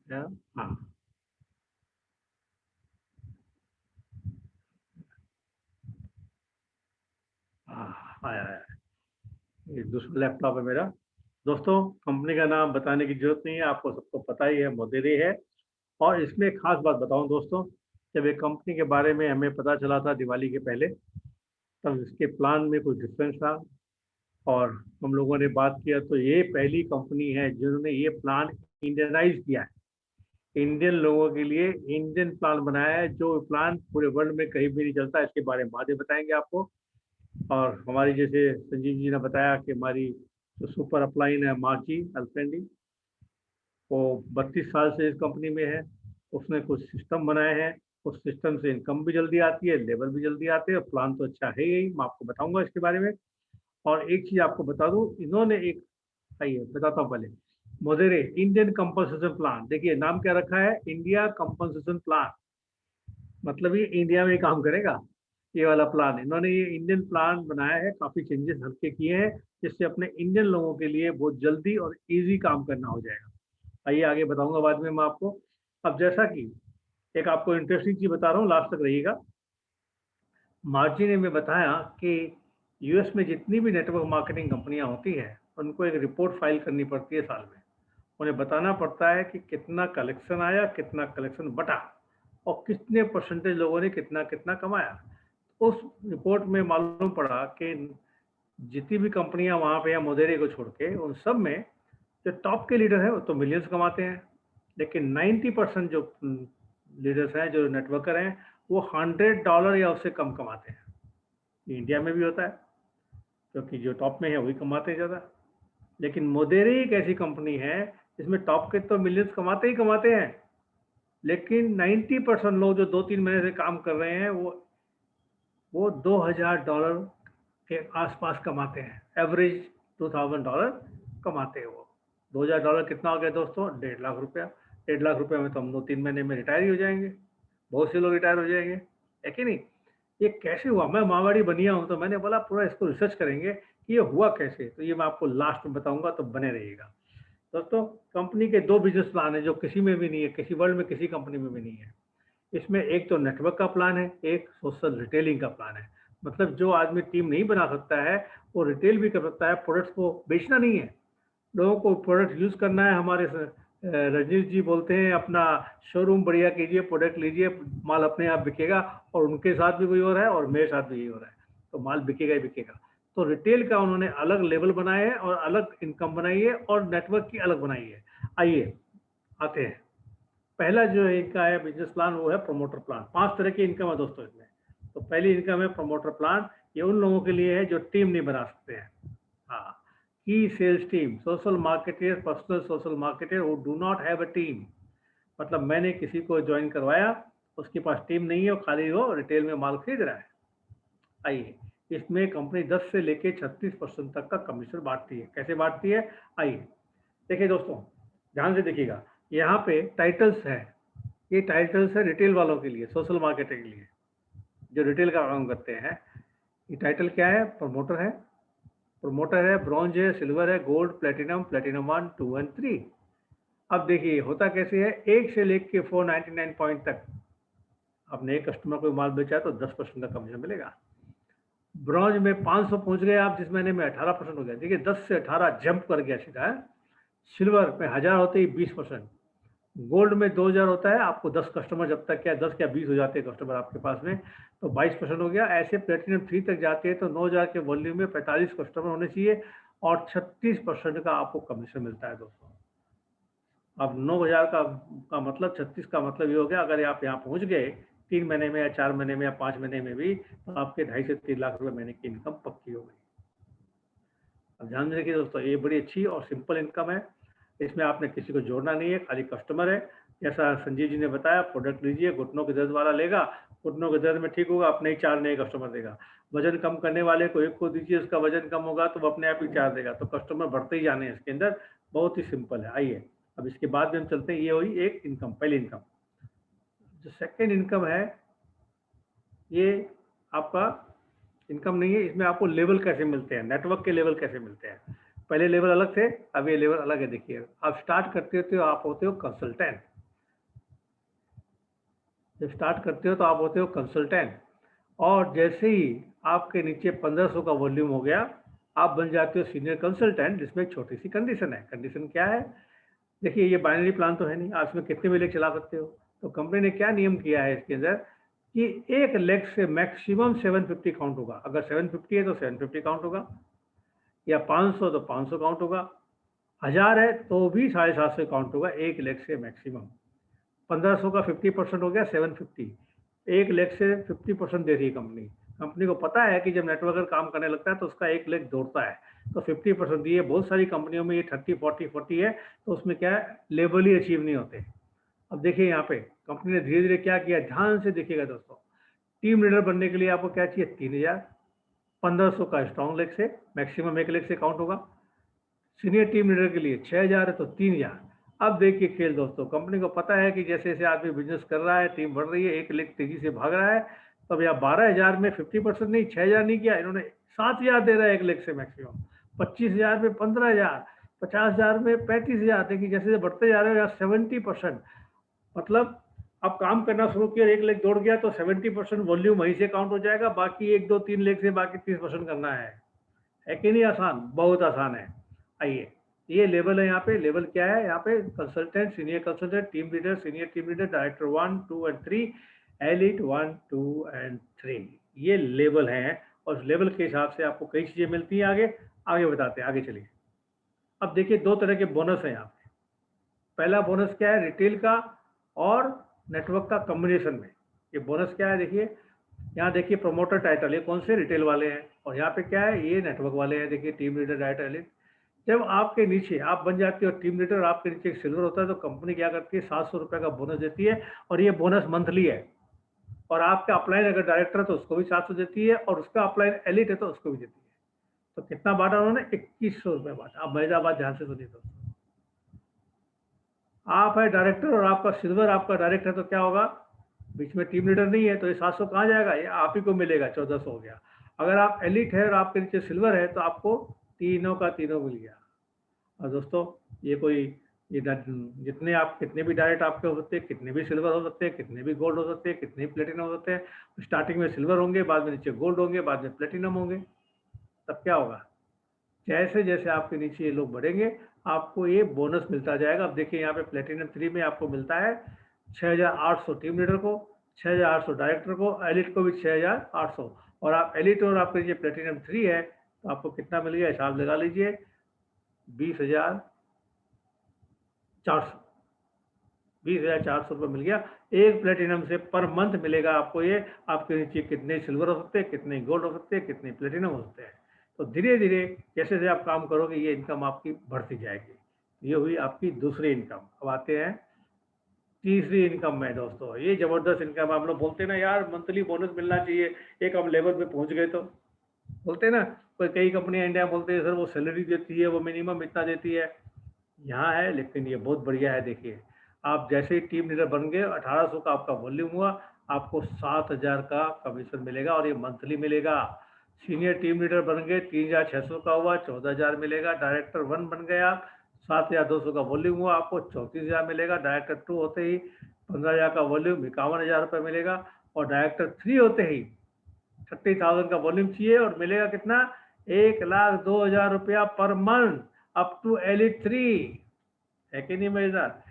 क्या? हाँ, दूसरा लैपटॉप है मेरा। दोस्तों, कंपनी का नाम बताने की जरूरत नहीं है, आपको सबको पता ही है, मोदेरे है। और इसमें एक खास बात बताऊं दोस्तों, जब एक कंपनी के बारे में हमें पता चला था दिवाली के पहले, तब इसके प्लान में कुछ डिफरेंस था और हम लोगों ने बात किया तो ये पहली कंपनी है जिन्होंने ये प्लान इंडियनाइज किया है। इंडियन लोगों के लिए इंडियन प्लान बनाया है, जो प्लान पूरे वर्ल्ड में कहीं भी नहीं चलता। इसके बारे में बाद में बताएंगे आपको। और हमारी जैसे संजीव जी ने बताया कि हमारी जो सुपर अपलाइन है मार्ची अल्फेंडी, वो 32 साल से इस कंपनी में है। उसने कुछ सिस्टम बनाए हैं, उस सिस्टम से इनकम भी जल्दी आती है, लेबर भी जल्दी आते हैं, और प्लान तो अच्छा है ही, मैं आपको बताऊंगा इसके बारे में। और एक चीज आपको बता दूं, इन्होंने एक, आइए बताता हूँ पहले। मोदेरे इंडियन कंपनसेशन प्लान, देखिए नाम क्या रखा है, इंडिया कंपनसेशन प्लान, मतलब ये इंडिया में ही काम करेगा। ये वाला प्लान, इन्होंने ये इंडियन प्लान बनाया है, काफी चेंजेस हल्के किए हैं, जिससे अपने इंडियन लोगों के लिए बहुत जल्दी और इजी काम करना हो जाएगा। आइए आगे बताऊंगा बाद में मैं आपको। अब जैसा कि एक आपको इंटरेस्टिंग चीज बता रहा हूँ, लास्ट तक रहिएगा। मार्जी ने मैं बताया कि यूएस में जितनी भी नेटवर्क मार्केटिंग कंपनियां होती हैं, उनको एक रिपोर्ट फाइल करनी पड़ती है साल में। उन्हें बताना पड़ता है कि कितना कलेक्शन आया, कितना कलेक्शन बटा, और कितने परसेंटेज लोगों ने कितना कितना कमाया। उस रिपोर्ट में मालूम पड़ा कि जितनी भी कंपनियां वहां पे या मोदेरे को छोड़ के, उन सब में जो टॉप के लीडर हैं वो तो मिलियंस कमाते हैं, लेकिन 90% जो लीडर्स हैं, जो नेटवर्कर हैं, वो $100 या उससे कम कमाते हैं। ये इंडिया में भी होता है, क्योंकि जो टॉप में है वही कमाते हैं ज़्यादा। लेकिन मोदेरे एक ऐसी कंपनी है जिसमें टॉप के तो मिलियंस कमाते ही कमाते हैं, लेकिन 90% लोग जो 2-3 महीने से काम कर रहे हैं, वो $2000 के आसपास कमाते हैं। एवरेज $2000 कमाते हैं वो। $2000 कितना हो गया दोस्तों? 1.5 लाख रुपया। 1.5 लाख रुपये में तो हम 2-3 महीने में रिटायर ही हो जाएंगे। बहुत से लोग रिटायर हो जाएंगे, है कि नहीं? ये कैसे हुआ? मैं मारवाड़ी बनिया हूँ, तो मैंने बोला पूरा इसको रिसर्च करेंगे कि ये हुआ कैसे। तो ये मैं आपको लास्ट में बताऊंगा, तो बने रहिएगा दोस्तों। कंपनी के 2 बिजनेस प्लान है जो किसी में भी नहीं है, किसी वर्ल्ड में किसी कंपनी में भी नहीं है। इसमें एक तो नेटवर्क का प्लान है, एक सोशल रिटेलिंग का प्लान है। मतलब जो आदमी टीम नहीं बना सकता है, वो रिटेल भी कर सकता है। प्रोडक्ट्स को बेचना नहीं है, लोगों को प्रोडक्ट यूज करना है। हमारे रजनीश जी बोलते हैं अपना शोरूम बढ़िया कीजिए, प्रोडक्ट लीजिए, माल अपने आप बिकेगा। और उनके साथ भी वही हो रहा है और मेरे साथ भी यही हो रहा है, तो माल बिकेगा ही बिकेगा। तो रिटेल का उन्होंने अलग लेवल बनाए है और अलग इनकम बनाई है, और नेटवर्क की अलग बनाई है। आइए आते हैं। पहला जो है इनका है बिजनेस प्लान, वो है प्रमोटर प्लान। 5 तरह की इनकम है दोस्तों इसमें। तो पहली इनकम है प्रमोटर प्लान। ये उन लोगों के लिए है जो टीम नहीं बना सकते हैं। हाँ, की sales team, social marketer, personal social marketer who do not have a team. मतलब मैंने किसी को ज्वाइन करवाया, उसके पास टीम नहीं है, वो खाली वो रिटेल में माल खरीद रहा है। आइए, इसमें कंपनी 10 से लेके 36% तक का कमीशन बांटती है। कैसे बांटती है? आइए देखिए दोस्तों, ध्यान से देखिएगा। यहाँ पे टाइटल्स है, ये टाइटल्स है रिटेल वालों के लिए, सोशल मार्केटिंग के लिए, जो रिटेल का काम करते हैं। ये टाइटल क्या है? प्रमोटर है, प्रमोटर है, ब्रॉन्ज है, सिल्वर है, गोल्ड, प्लेटिनम, प्लेटिनम 1, 2 एंड 3। अब देखिए होता कैसे है, 1 से लेके 499 पॉइंट तक आपने एक कस्टमर को माल बेचा तो 10% का कमीशन मिलेगा। ब्रॉन्ज में 500 पहुंच गए आप, जिस महीने में 18% हो गया। देखिए 10 से 18 जंप कर गया सीधा है। सिल्वर में 1000 होते ही 20%। गोल्ड में 2000 होता है, आपको 10 कस्टमर जब तक क्या 10 या 20 हो जाते हैं कस्टमर आपके पास में, तो 22% हो गया। ऐसे प्लेटिनम 3 तक जाते हैं तो 9000 के वॉल्यूम में 45 कस्टमर होने चाहिए, और 36% का आपको कमीशन मिलता है दोस्तों। अब 9000 का मतलब 36 का मतलब ये हो गया, अगर आप यहाँ पहुँच गए 3 महीने में या 4 महीने में या 5 महीने में भी, तो आपके 2.5 से 3 लाख रुपए महीने की इनकम पक्की हो गई। अब ध्यान रखिए दोस्तों, ये बड़ी अच्छी और सिंपल इनकम है। इसमें आपने किसी को जोड़ना नहीं है, खाली कस्टमर है। जैसा संजीव जी ने बताया, प्रोडक्ट लीजिए, घुटनों के दर्द वाला लेगा, घुटनों के दर्द में ठीक होगा, अपने ही 4 नए कस्टमर देगा। वजन कम करने वाले को एक को दीजिए, उसका वजन कम होगा तो वो अपने आप ही 4 देगा। तो कस्टमर बढ़ते ही जाने हैं इसके अंदर। बहुत ही सिंपल है। आइए अब इसके बाद में हम चलते हैं। ये हुई एक इनकम, पहली इनकम। जो सेकेंड इनकम है, ये आपका इनकम नहीं है, इसमें आपको लेवल कैसे मिलते हैं, नेटवर्क के लेवल कैसे मिलते हैं। पहले लेवल अलग थे, अब ये लेवल अलग है। देखिए आप स्टार्ट करते हो तो आप होते हो कंसल्टेंट। जब स्टार्ट करते हो तो आप होते हो कंसल्टेंट, और जैसे ही आपके नीचे 1500 का वॉल्यूम हो गया, आप बन जाते हो सीनियर कंसल्टेंट, जिसमें एक छोटी सी कंडीशन है। कंडीशन क्या है? देखिए, ये बाइनरी प्लान तो है नहीं, आप इसमें कितने भी लेग चला सकते हो। तो कंपनी ने क्या नियम किया है इसके अंदर कि एक लेग से मैक्सिमम 750 काउंट होगा। अगर 750 है तो 750 काउंट होगा, या 500 तो 500 काउंट होगा, 1000 है तो भी 750 काउंट होगा एक लेग से मैक्सिमम। 1500 का 50% हो गया 750। एक लेग से 50% दे रही है कंपनी। कंपनी को पता है कि जब नेटवर्कर काम करने लगता है तो उसका एक लेग दौड़ता है, तो 50% दिए। बहुत सारी कंपनियों में ये 30 40 40 है, तो उसमें क्या है, लेवल ही अचीव नहीं होते। अब देखिए यहाँ पे कंपनी ने धीरे धीरे क्या किया, ध्यान से देखिएगा दोस्तों। टीम लीडर बनने के लिए आपको क्या चाहिए, 3000। 1500 का स्ट्रॉन्ग लेग से, मैक्सिमम एक लेग से काउंट होगा। सीनियर टीम लीडर के लिए 6000 है तो 3000। अब देखिए खेल दोस्तों, कंपनी को पता है कि जैसे जैसे आदमी बिजनेस कर रहा है, टीम बढ़ रही है, एक लेग तेजी से भाग रहा है, तब यहाँ 12000 में 50% नहीं, 6000 नहीं किया इन्होंने, 7000 दे रहा है एक लेग से मैक्सिमम। 25000 में 15000, 50000 में 35000। देखिए जैसे जैसे बढ़ते जा रहे हैं 70%। मतलब अब काम करना शुरू किया, एक लेग दौड़ गया तो 70% वॉल्यूम वहीं से काउंट हो जाएगा, बाकी 1 2 3 लेग से बाकी 30% करना है कि नहीं? आसान, बहुत आसान है। आइए, ये लेवल है। यहाँ पे लेवल क्या है, यहाँ पे consultant, senior consultant, team leader, senior team leader, director 1 2 and 3, elite 1 2 and 3, ये लेवल हैं। और उस लेवल के हिसाब से आपको कई चीजें मिलती हैं। आगे आगे बताते हैं, आगे चलिए। अब देखिए दो तरह के बोनस हैं यहाँ पे। पहला बोनस क्या है, रिटेल का और नेटवर्क का कॉम्बिनेशन में। ये बोनस क्या है, देखिए यहाँ देखिए, प्रमोटर टाइटल, ये कौन से, रिटेल वाले हैं। और यहाँ पे क्या है, ये नेटवर्क वाले हैं। देखिए टीम लीडर, डायरेक्टर, एलिट। जब आपके नीचे आप बन जाते हो टीम लीडर और आपके नीचे एक सिल्वर होता है, तो कंपनी क्या करती है, 700 रुपये का बोनस देती है। और ये बोनस मंथली है। और आपका अपलाइन अगर डायरेक्टर है तो उसको भी 700 देती है, और उसका अपलाइन एलिट है तो उसको भी देती है। तो कितना बांटा उन्होंने, 2100 रुपये बांटा। अब मजेदार बात ध्यान से सुनिए दोस्तों, आप है डायरेक्टर और आपका सिल्वर, आपका डायरेक्टर है, तो क्या होगा, बीच में टीम लीडर नहीं है, तो ये 700 कहाँ जाएगा, ये आप ही को मिलेगा, 1400 हो गया। अगर आप एलिट है और आपके नीचे सिल्वर है तो आपको तीनों का तीनों मिल गया। और दोस्तों ये कोई, ये जितने आप, कितने भी डायरेक्ट आपके हो सकते हैं, कितने भी सिल्वर हो सकते हैं, कितने भी गोल्ड हो सकते हैं, कितने भी प्लेटिनम हो सकते हैं। स्टार्टिंग में सिल्वर होंगे, बाद में नीचे गोल्ड होंगे, बाद में प्लेटिनम होंगे। तब क्या होगा, जैसे जैसे आपके नीचे ये लोग बढ़ेंगे, आपको ये बोनस मिलता जाएगा। अब देखिए यहाँ पे प्लेटिनम 3 में आपको मिलता है 6800 टीम लीडर को, 6800 डायरेक्टर को, एलिट को भी 6800। और आप एलिट और आपके नीचे प्लेटिनम 3 है तो आपको कितना मिल गया, हिसाब लगा लीजिए, 20,400। 20,400 रुपये मिल गया एक प्लेटिनम से, पर मंथ मिलेगा आपको ये। आपके नीचे कितने सिल्वर हो सकते हैं, कितने गोल्ड हो सकते हैं, कितने प्लेटिनम हो सकते हैं। तो धीरे धीरे जैसे जैसे आप काम करोगे, ये इनकम आपकी बढ़ती जाएगी। ये हुई आपकी दूसरी इनकम। अब आते हैं तीसरी इनकम में दोस्तों। ये जबरदस्त इनकम, हम लोग बोलते हैं ना यार मंथली बोनस मिलना चाहिए, एक हम लेवल पे पहुंच गए तो बोलते हैं ना। कोई कई कंपनियां इंडिया में बोलते हैं सर वो सैलरी देती है, वो मिनिमम इतना देती है। यहाँ है, लेकिन ये बहुत बढ़िया है। देखिए आप जैसे ही टीम लीडर बन गए, 1800 का आपका वॉल्यूम हुआ, आपको 7000 का कमीशन मिलेगा, और ये मंथली मिलेगा। सीनियर टीम लीडर बन गए, 3600 का हुआ, 14000 मिलेगा। डायरेक्टर 1 बन गया, 7200 का वॉल्यूम हुआ, आपको 34000 मिलेगा। डायरेक्टर 2 होते ही 15000 का वॉल्यूम, 51,000 रुपये मिलेगा। और डायरेक्टर 3 होते ही 30,000 का वॉल्यूम चाहिए, और मिलेगा कितना, 1,02,000 रुपया per month, up to elite 3। है कि नहीं मजेदार?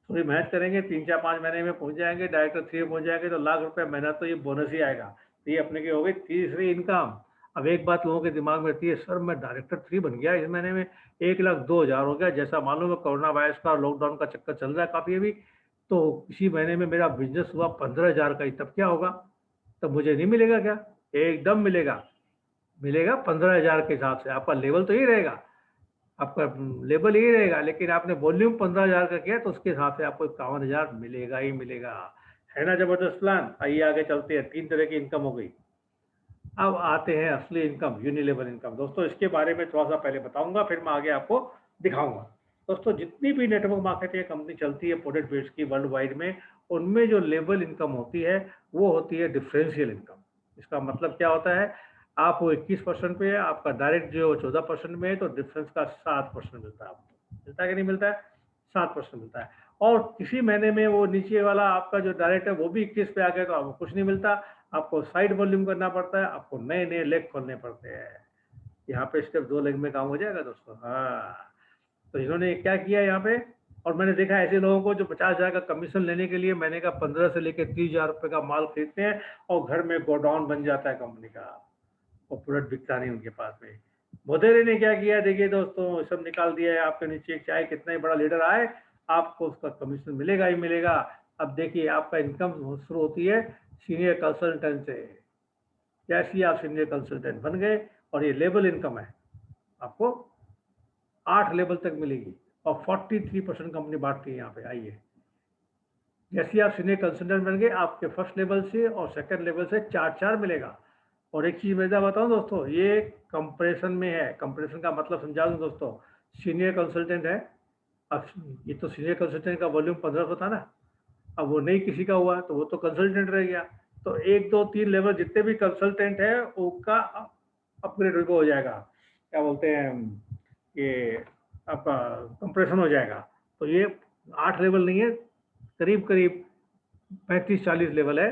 थोड़ी मेहनत करेंगे, 3 4 5 महीने में पहुंच जाएंगे, डायरेक्टर 3 में पहुंच जाएंगे, तो लाख रुपए महीना तो ये बोनस ही आएगा। तो ये अपने की हो गई तीसरी इनकम। अब एक बात लोगों के दिमाग में रहती है, सर मैं डायरेक्टर 3 बन गया इस महीने में, 1,02,000 हो गया। जैसा मालूम है कोरोना वायरस का, लॉकडाउन का चक्कर चल रहा है काफी अभी, तो इसी महीने में मेरा बिजनेस हुआ 15,000 का ही। तब क्या होगा, तब मुझे नहीं मिलेगा क्या? एकदम मिलेगा। मिलेगा 15,000 के हिसाब से। आपका लेवल तो ही रहेगा, आपका लेवल यही रहेगा, लेकिन आपने वॉल्यूम 15,000 का किया तो उसके हिसाब से आपको 51,000 मिलेगा ही मिलेगा। है ना जबरदस्त प्लान? आइए आगे चलते हैं। 3 तरह की इनकम हो गई। अब आते हैं असली इनकम, यूनिलेवल इनकम। दोस्तों इसके बारे में थोड़ा सा पहले बताऊंगा, फिर मैं आगे आपको दिखाऊंगा। दोस्तों जितनी भी नेटवर्क मार्केटिंग कंपनी चलती है प्रोडक्ट बेस्ड की वर्ल्ड वाइड में, उनमें जो लेवल इनकम होती है वो होती है डिफरेंशियल इनकम। इसका मतलब क्या होता है, आप वो 21% पे है, आपका डायरेक्ट जो 14% में है, तो डिफरेंस का 7% मिलता है आपको। मिलता है कि नहीं मिलता है? 7% मिलता है। और किसी महीने में वो नीचे वाला आपका जो डायरेक्ट है वो भी 21 पे आ गया तो आपको कुछ नहीं मिलता, आपको साइड वॉल्यूम करना पड़ता है, आपको नए नए लेग खोलने पड़ते हैं। यहाँ पे स्टेप 2 लेग में काम हो जाएगा दोस्तों। हाँ, तो इन्होंने क्या किया यहाँ पे, और मैंने देखा ऐसे लोगों को जो 50,000 का कमीशन लेने के लिए मैंने कहा 15 से लेकर 30,000 रुपये का माल खरीदते हैं और घर में गोडाउन बन जाता है कंपनी का, और प्रोडक्ट बिकता नहीं उनके पास में। मोदेरे ने क्या किया, देखिए दोस्तों, सब निकाल दिया है आपके नीचे, चाहे कितना ही बड़ा लीडर आए आपको उसका कमीशन मिलेगा ही मिलेगा। अब देखिए आपका इनकम शुरू होती है सीनियर कंसल्टेंट से। जैसे ही आप सीनियर कंसल्टेंट बन गए, और ये लेवल इनकम है, आपको 8 लेवल तक मिलेगी, और 43% कंपनी बांटती है यहाँ पे। आइए, जैसे ही आप सीनियर कंसल्टेंट बन गए, आपके फर्स्ट लेवल से और सेकंड लेवल से 4 मिलेगा। और एक चीज़ मैं बताऊं दोस्तों, ये कंप्रेशन में है। कंप्रेशन का मतलब समझा दूं दोस्तों, सीनियर कंसल्टेंट है, अब ये तो सीनियर कंसल्टेंट का वॉल्यूम 1500 था ना, अब वो नहीं किसी का हुआ तो वो तो कंसल्टेंट रह गया। तो 1 2 3 लेवल जितने भी कंसल्टेंट है उनका अपग्रेड हो जाएगा, क्या बोलते हैं, ये आपका कंप्रेशन हो जाएगा। तो ये 8 लेवल नहीं है, करीब करीब 35-40 लेवल है।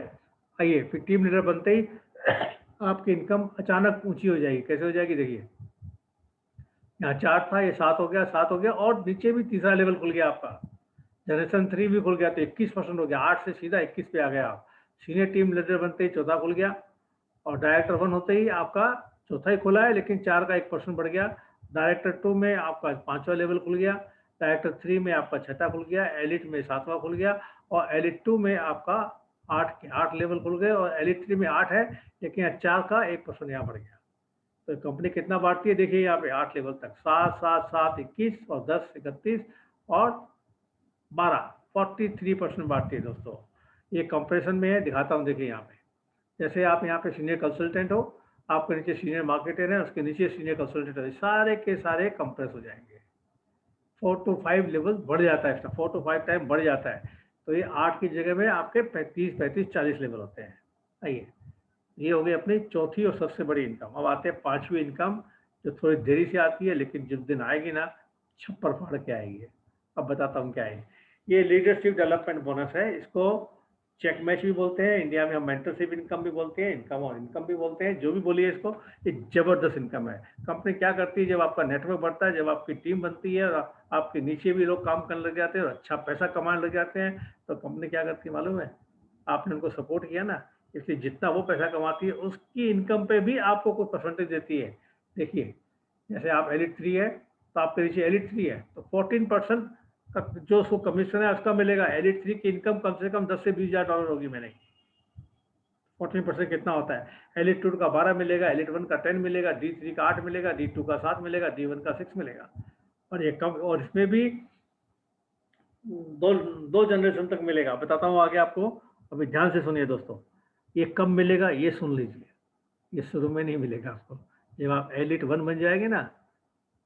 आइए, फिर टीम लीडर बनते ही आपकी इनकम अचानक ऊंची हो जाएगी। कैसे हो जाएगी, देखिए, यहाँ 4 था, ये 7 हो गया, 7 हो गया, और नीचे भी तीसरा लेवल खुल गया आपका, जनरेशन 3 भी खुल गया, तो 21% हो गया। 8 से सीधा 21 पे आ गया आप। सीनियर टीम लीडर बनते ही चौथा खुल गया, और डायरेक्टर 1 होते ही आपका चौथा ही खुला है, लेकिन 4 का 1% बढ़ गया। डायरेक्टर 2 में आपका 5वां लेवल खुल गया, डायरेक्टर 3 में आपका 6था खुल गया, एलिट में 7वां खुल गया, और एलिट 2 में आपका 8 लेवल खुल गए, और एलिट 3 में 8 है, लेकिन 4 का 1% यहाँ बढ़ गया। तो कंपनी कितना बांटती है, देखिए यहाँ पे 8 लेवल तक, 7 7 7 21, और 10 31, और 12 43% बांटती है दोस्तों। ये कंप्रेशन में है, दिखाता हूँ, देखिए यहाँ पे। जैसे आप यहाँ पे सीनियर कंसल्टेंट हो, आपके नीचे सीनियर मार्केटर है, उसके नीचे सीनियर कंसल्टेंट है, सारे के सारे कंप्रेस हो जाएंगे। 4 to 5 लेवल बढ़ जाता है, इसका 4 to 5 टाइम बढ़ जाता है। तो ये 8 की जगह में आपके 35-40 लेवल होते हैं। आइए, ये हो गई अपनी चौथी और सबसे बड़ी इनकम। अब आते हैं 5वीं इनकम, जो थोड़ी देरी से आती है, लेकिन जिस दिन आएगी ना, छप्पर फाड़ के आएगी। अब बताता हूँ क्या है। ये लीडरशिप डेवलपमेंट बोनस है, इसको चेक मैच भी बोलते हैं, इंडिया में हम मेंटरशिप इनकम भी बोलते हैं, इनकम और इनकम भी बोलते हैं, जो भी बोलिए इसको। ये जबरदस्त इनकम है। कंपनी क्या करती है, जब आपका नेटवर्क बढ़ता है, जब आपकी टीम बनती है, और आपके नीचे भी लोग काम करने लग जाते हैं और अच्छा पैसा कमाने लग जाते हैं, तो कंपनी क्या करती है मालूम है, आपने उनको सपोर्ट किया ना, इसलिए जितना वो पैसा कमाती है उसकी इनकम पे भी आपको कुछ परसेंटेज देती है। देखिए, जैसे आप एलिट 3 है, तो आपके नीचे एलिट 3 है, तो 14% का जो उसको कमीशन है उसका मिलेगा। एलिट 3 की इनकम कम से कम 10 से 20,000 डॉलर होगी। मैंने 14% कितना होता है, एलिट 2 का 12 मिलेगा, एलिट 1 का 10 मिलेगा, D3 का 8 मिलेगा, D2 का 7 मिलेगा, D1 का 6 मिलेगा। और ये कम, और इसमें भी दो दो जनरेशन तक मिलेगा। बताता हूँ आगे आपको, अभी ध्यान से सुनिए दोस्तों। ये कब मिलेगा ये सुन लीजिए, ये शुरू में नहीं मिलेगा आपको। जब आप एलिट 1 बन जाएंगे ना,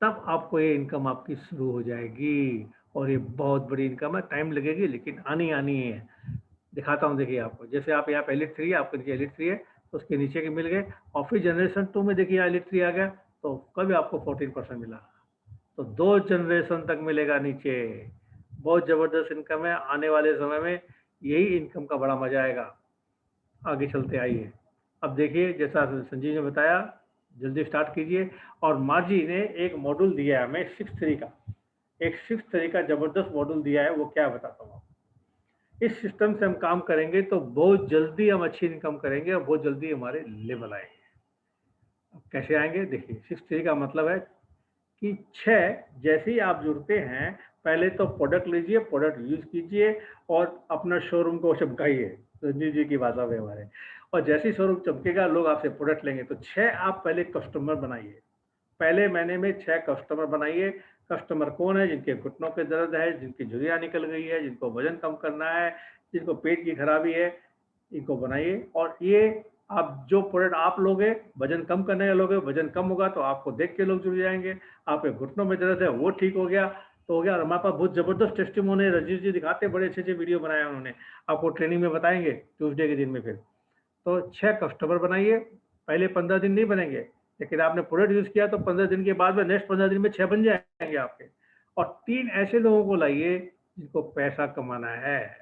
तब आपको ये इनकम आपकी शुरू हो जाएगी, और ये बहुत बड़ी इनकम है, टाइम लगेगी लेकिन आनी आनी है। दिखाता हूँ, देखिए आपको, जैसे आप यहाँ पे एलिट 3 है, आपके नीचे एलिट 3 है, तो उसके नीचे के मिल गए, और फिर जनरेशन 2 में देखिए एलिट 3 आ गया, तो कभी आपको 14% मिला, तो 2 जनरेशन तक मिलेगा नीचे। बहुत ज़बरदस्त इनकम है। आने वाले समय में यही इनकम का बड़ा मजा आएगा। आगे चलते आइए। अब देखिए, जैसा संजीव ने बताया, जल्दी स्टार्ट कीजिए। और मार्जी ने एक मॉड्यूल दिया है हमें 6-3 का, एक 6-3 का ज़बरदस्त मॉड्यूल दिया है, वो क्या बताता हूँ। इस सिस्टम से हम काम करेंगे तो बहुत जल्दी हम अच्छी इनकम करेंगे, और बहुत जल्दी हमारे लेवल आएंगे। अब कैसे आएंगे, देखिए, 6-3 का मतलब है कि 6 जैसे ही आप जुड़ते हैं, पहले तो प्रोडक्ट लीजिए, प्रोडक्ट यूज कीजिए, और अपना शोरूम को चमकाइए, संजीव जी की भाषा में हमारे। और जैसे ही शोरूम चमकेगा, लोग आपसे प्रोडक्ट लेंगे। तो 6 आप पहले कस्टमर बनाइए, पहले महीने में 6 कस्टमर बनाइए। कस्टमर कौन है, जिनके घुटनों के दर्द है, जिनकी झुर्रियाँ निकल गई है, जिनको वजन कम करना है, जिनको पेट की खराबी है, इनको बनाइए। और ये आप जो प्रोडक्ट आप लोगे, वजन कम करने का लोगे, वजन कम होगा तो आपको देख के लोग जुड़ जाएंगे। आपके घुटनों में दर्द है, वो ठीक हो गया तो हो गया। और हमारे पास बहुत जबरदस्त टेस्टिमोनी है, रजीव जी दिखाते, बड़े अच्छे अच्छे वीडियो बनाए उन्होंने, आपको ट्रेनिंग में बताएंगे ट्यूसडे के दिन में। फिर तो 6 कस्टमर बनाइए, पहले 15 दिन नहीं बनेंगे, लेकिन आपने प्रोडक्ट यूज किया तो 15 दिन के बाद में, नेक्स्ट 15 दिन में 6 बन जाएंगे आपके। और 3 ऐसे लोगों को लाइए जिनको पैसा कमाना है,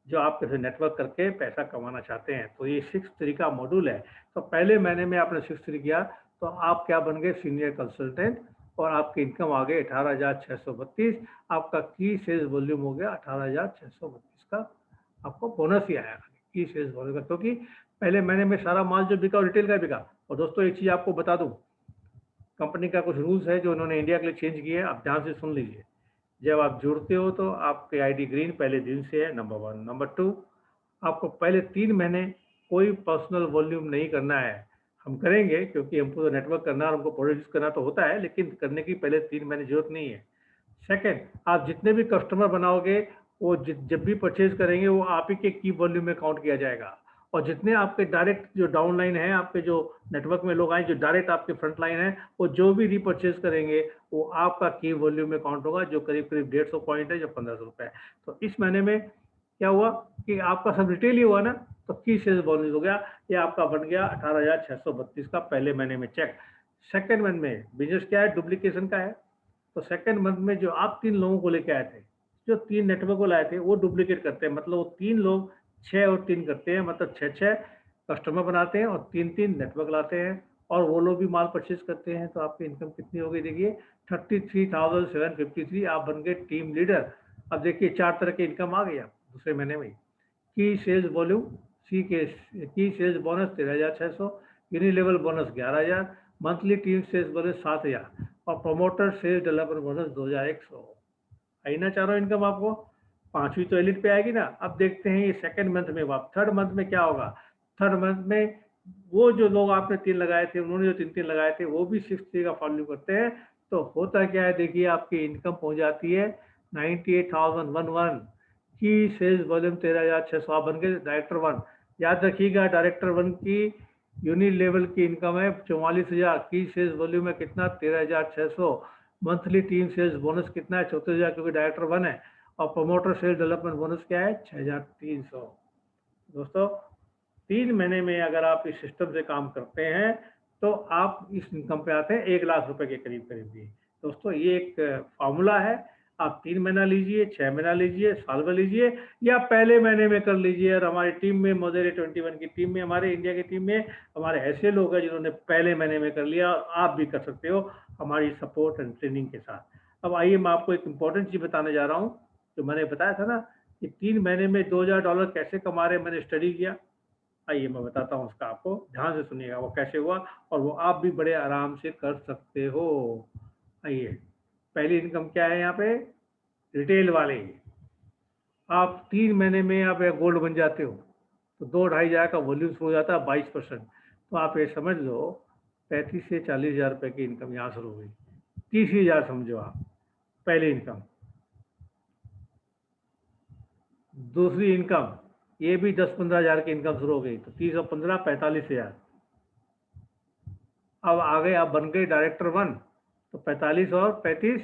जो आपके से नेटवर्क करके पैसा कमाना चाहते हैं। तो ये 6-3 का मॉड्यूल है। तो पहले महीने में आपने 6-3 किया तो आप क्या बन गए, सीनियर कंसल्टेंट, और आपकी इनकम आ गई 18,632। आपका की सेल्स वॉल्यूम हो गया 18,632 का, आपको बोनस ही आया की सेल्स वॉल्यूम का, क्योंकि पहले महीने में सारा माल जो बिका रिटेल का बिका। और दोस्तों एक चीज़ आपको बता दूं, कंपनी का कुछ रूल्स है जो उन्होंने इंडिया के लिए चेंज किए हैं, आप ध्यान से सुन लीजिए। जब आप जुड़ते हो तो आपके आईडी ग्रीन पहले दिन से है, नंबर 1। नंबर 2, आपको पहले 3 महीने कोई पर्सनल वॉल्यूम नहीं करना है। हम करेंगे क्योंकि हमको तो नेटवर्क करना और हमको प्रोड्यूस करना तो होता है, लेकिन करने की पहले 3 महीने जरूरत नहीं है। सेकंड, आप जितने भी कस्टमर बनाओगे वो जब भी परचेज करेंगे वो आप ही के की वॉल्यूम में काउंट किया जाएगा। और जितने आपके डायरेक्ट जो डाउन लाइन है, आपके जो नेटवर्क में लोग आए जो डायरेक्ट आपके फ्रंट लाइन है, वो जो भी रीपरचेज करेंगे वो आपका की वॉल्यूम में काउंट होगा, जो करीब करीब 150 पॉइंट है, जो 1500 रुपये है। तो इस महीने में क्या हुआ कि आपका सब रिटेल ही हुआ ना, तो की सेल्स बोनस हो गया, ये आपका बन गया 18,632 का पहले महीने में चेक। सेकंड मंथ में बिजनेस क्या है, डुप्लीकेशन का है। तो सेकंड मंथ में जो आप 3 लोगों को लेके आए थे, जो 3 नेटवर्क को लाए थे, वो डुप्लीकेट करते हैं, मतलब वो 3 लोग 6 और 3 करते हैं, मतलब 6-6 कस्टमर बनाते हैं और 3-3 नेटवर्क लाते हैं, और वो लोग भी माल परचेज करते हैं। तो आपकी इनकम कितनी हो गई, देखिए 33,753, आप बन गए टीम लीडर। अब देखिए 4 तरह की इनकम आ गई आप दूसरे महीने में। की सेल्स वॉल्यूम, सी के की sales bonus 13,600, unilevel bonus 11,000, monthly team sales bonus 7,000 और प्रमोटर सेल्स डेवलपमेंट बोनस 2,100। आई ना चारों इनकम आपको, पांचवी तो एलिट पे आएगी ना। अब देखते हैं ये सेकंड मंथ में, आप थर्ड मंथ में क्या होगा। थर्ड मंथ में वो जो लोग आपने 3 लगाए थे, उन्होंने जो 3-3 लगाए थे, वो भी 6 का फॉलो करते हैं। तो होता क्या है, देखिए आपकी इनकम पहुंच जाती है 98,011 की सेल्स वॉल्यूम 13,600, आप बन गए डायरेक्टर 1। याद रखिएगा डायरेक्टर 1 की यूनिट लेवल की इनकम है 44,000, की सेल्स वॉल्यूम है कितना, 13,600, मंथली टीम सेल्स बोनस कितना है, 34,000, क्योंकि डायरेक्टर 1 है, और प्रमोटर सेल्स डेवलपमेंट बोनस क्या है, 6,300। दोस्तों 3 महीने में अगर आप इस सिस्टम से काम करते हैं तो आप इस इनकम पे आते हैं 1 लाख रुपए के करीब करीब भी। दोस्तों ये एक फार्मूला है, आप 3 महीना लीजिए, 6 महीना लीजिए, साल भर लीजिए, या पहले महीने में कर लीजिए। और हमारी टीम में, मोदेरे 21 की टीम में, हमारे इंडिया की टीम में हमारे ऐसे लोग हैं जिन्होंने पहले महीने में कर लिया, और आप भी कर सकते हो हमारी सपोर्ट एंड ट्रेनिंग के साथ। अब आइए मैं आपको एक इम्पोर्टेंट चीज़ बताने जा रहा हूँ। जो मैंने बताया था ना कि 3 महीने में $2,000 कैसे कमा रहे, मैंने स्टडी किया। आइए मैं बताता हूँ उसका, आपको ध्यान से सुनिएगा वो कैसे हुआ, और वो आप भी बड़े आराम से कर सकते हो। आइए, पहली इनकम क्या है यहाँ पे, रिटेल वाले। आप 3 महीने में आप एक गोल्ड बन जाते हो, तो 2-2.5 हज़ार का वॉल्यूम शुरू हो जाता है 22%। तो आप ये समझ लो 35 से 40 हज़ार रुपये की इनकम यहाँ शुरू हो गई। 30,000 समझो आप पहली इनकम। दूसरी इनकम, ये भी 10-15 हज़ार की इनकम शुरू हो गई, तो 30 और 15 45,000। अब आ गए, आप बन गए डायरेक्टर 1, तो 45 और 35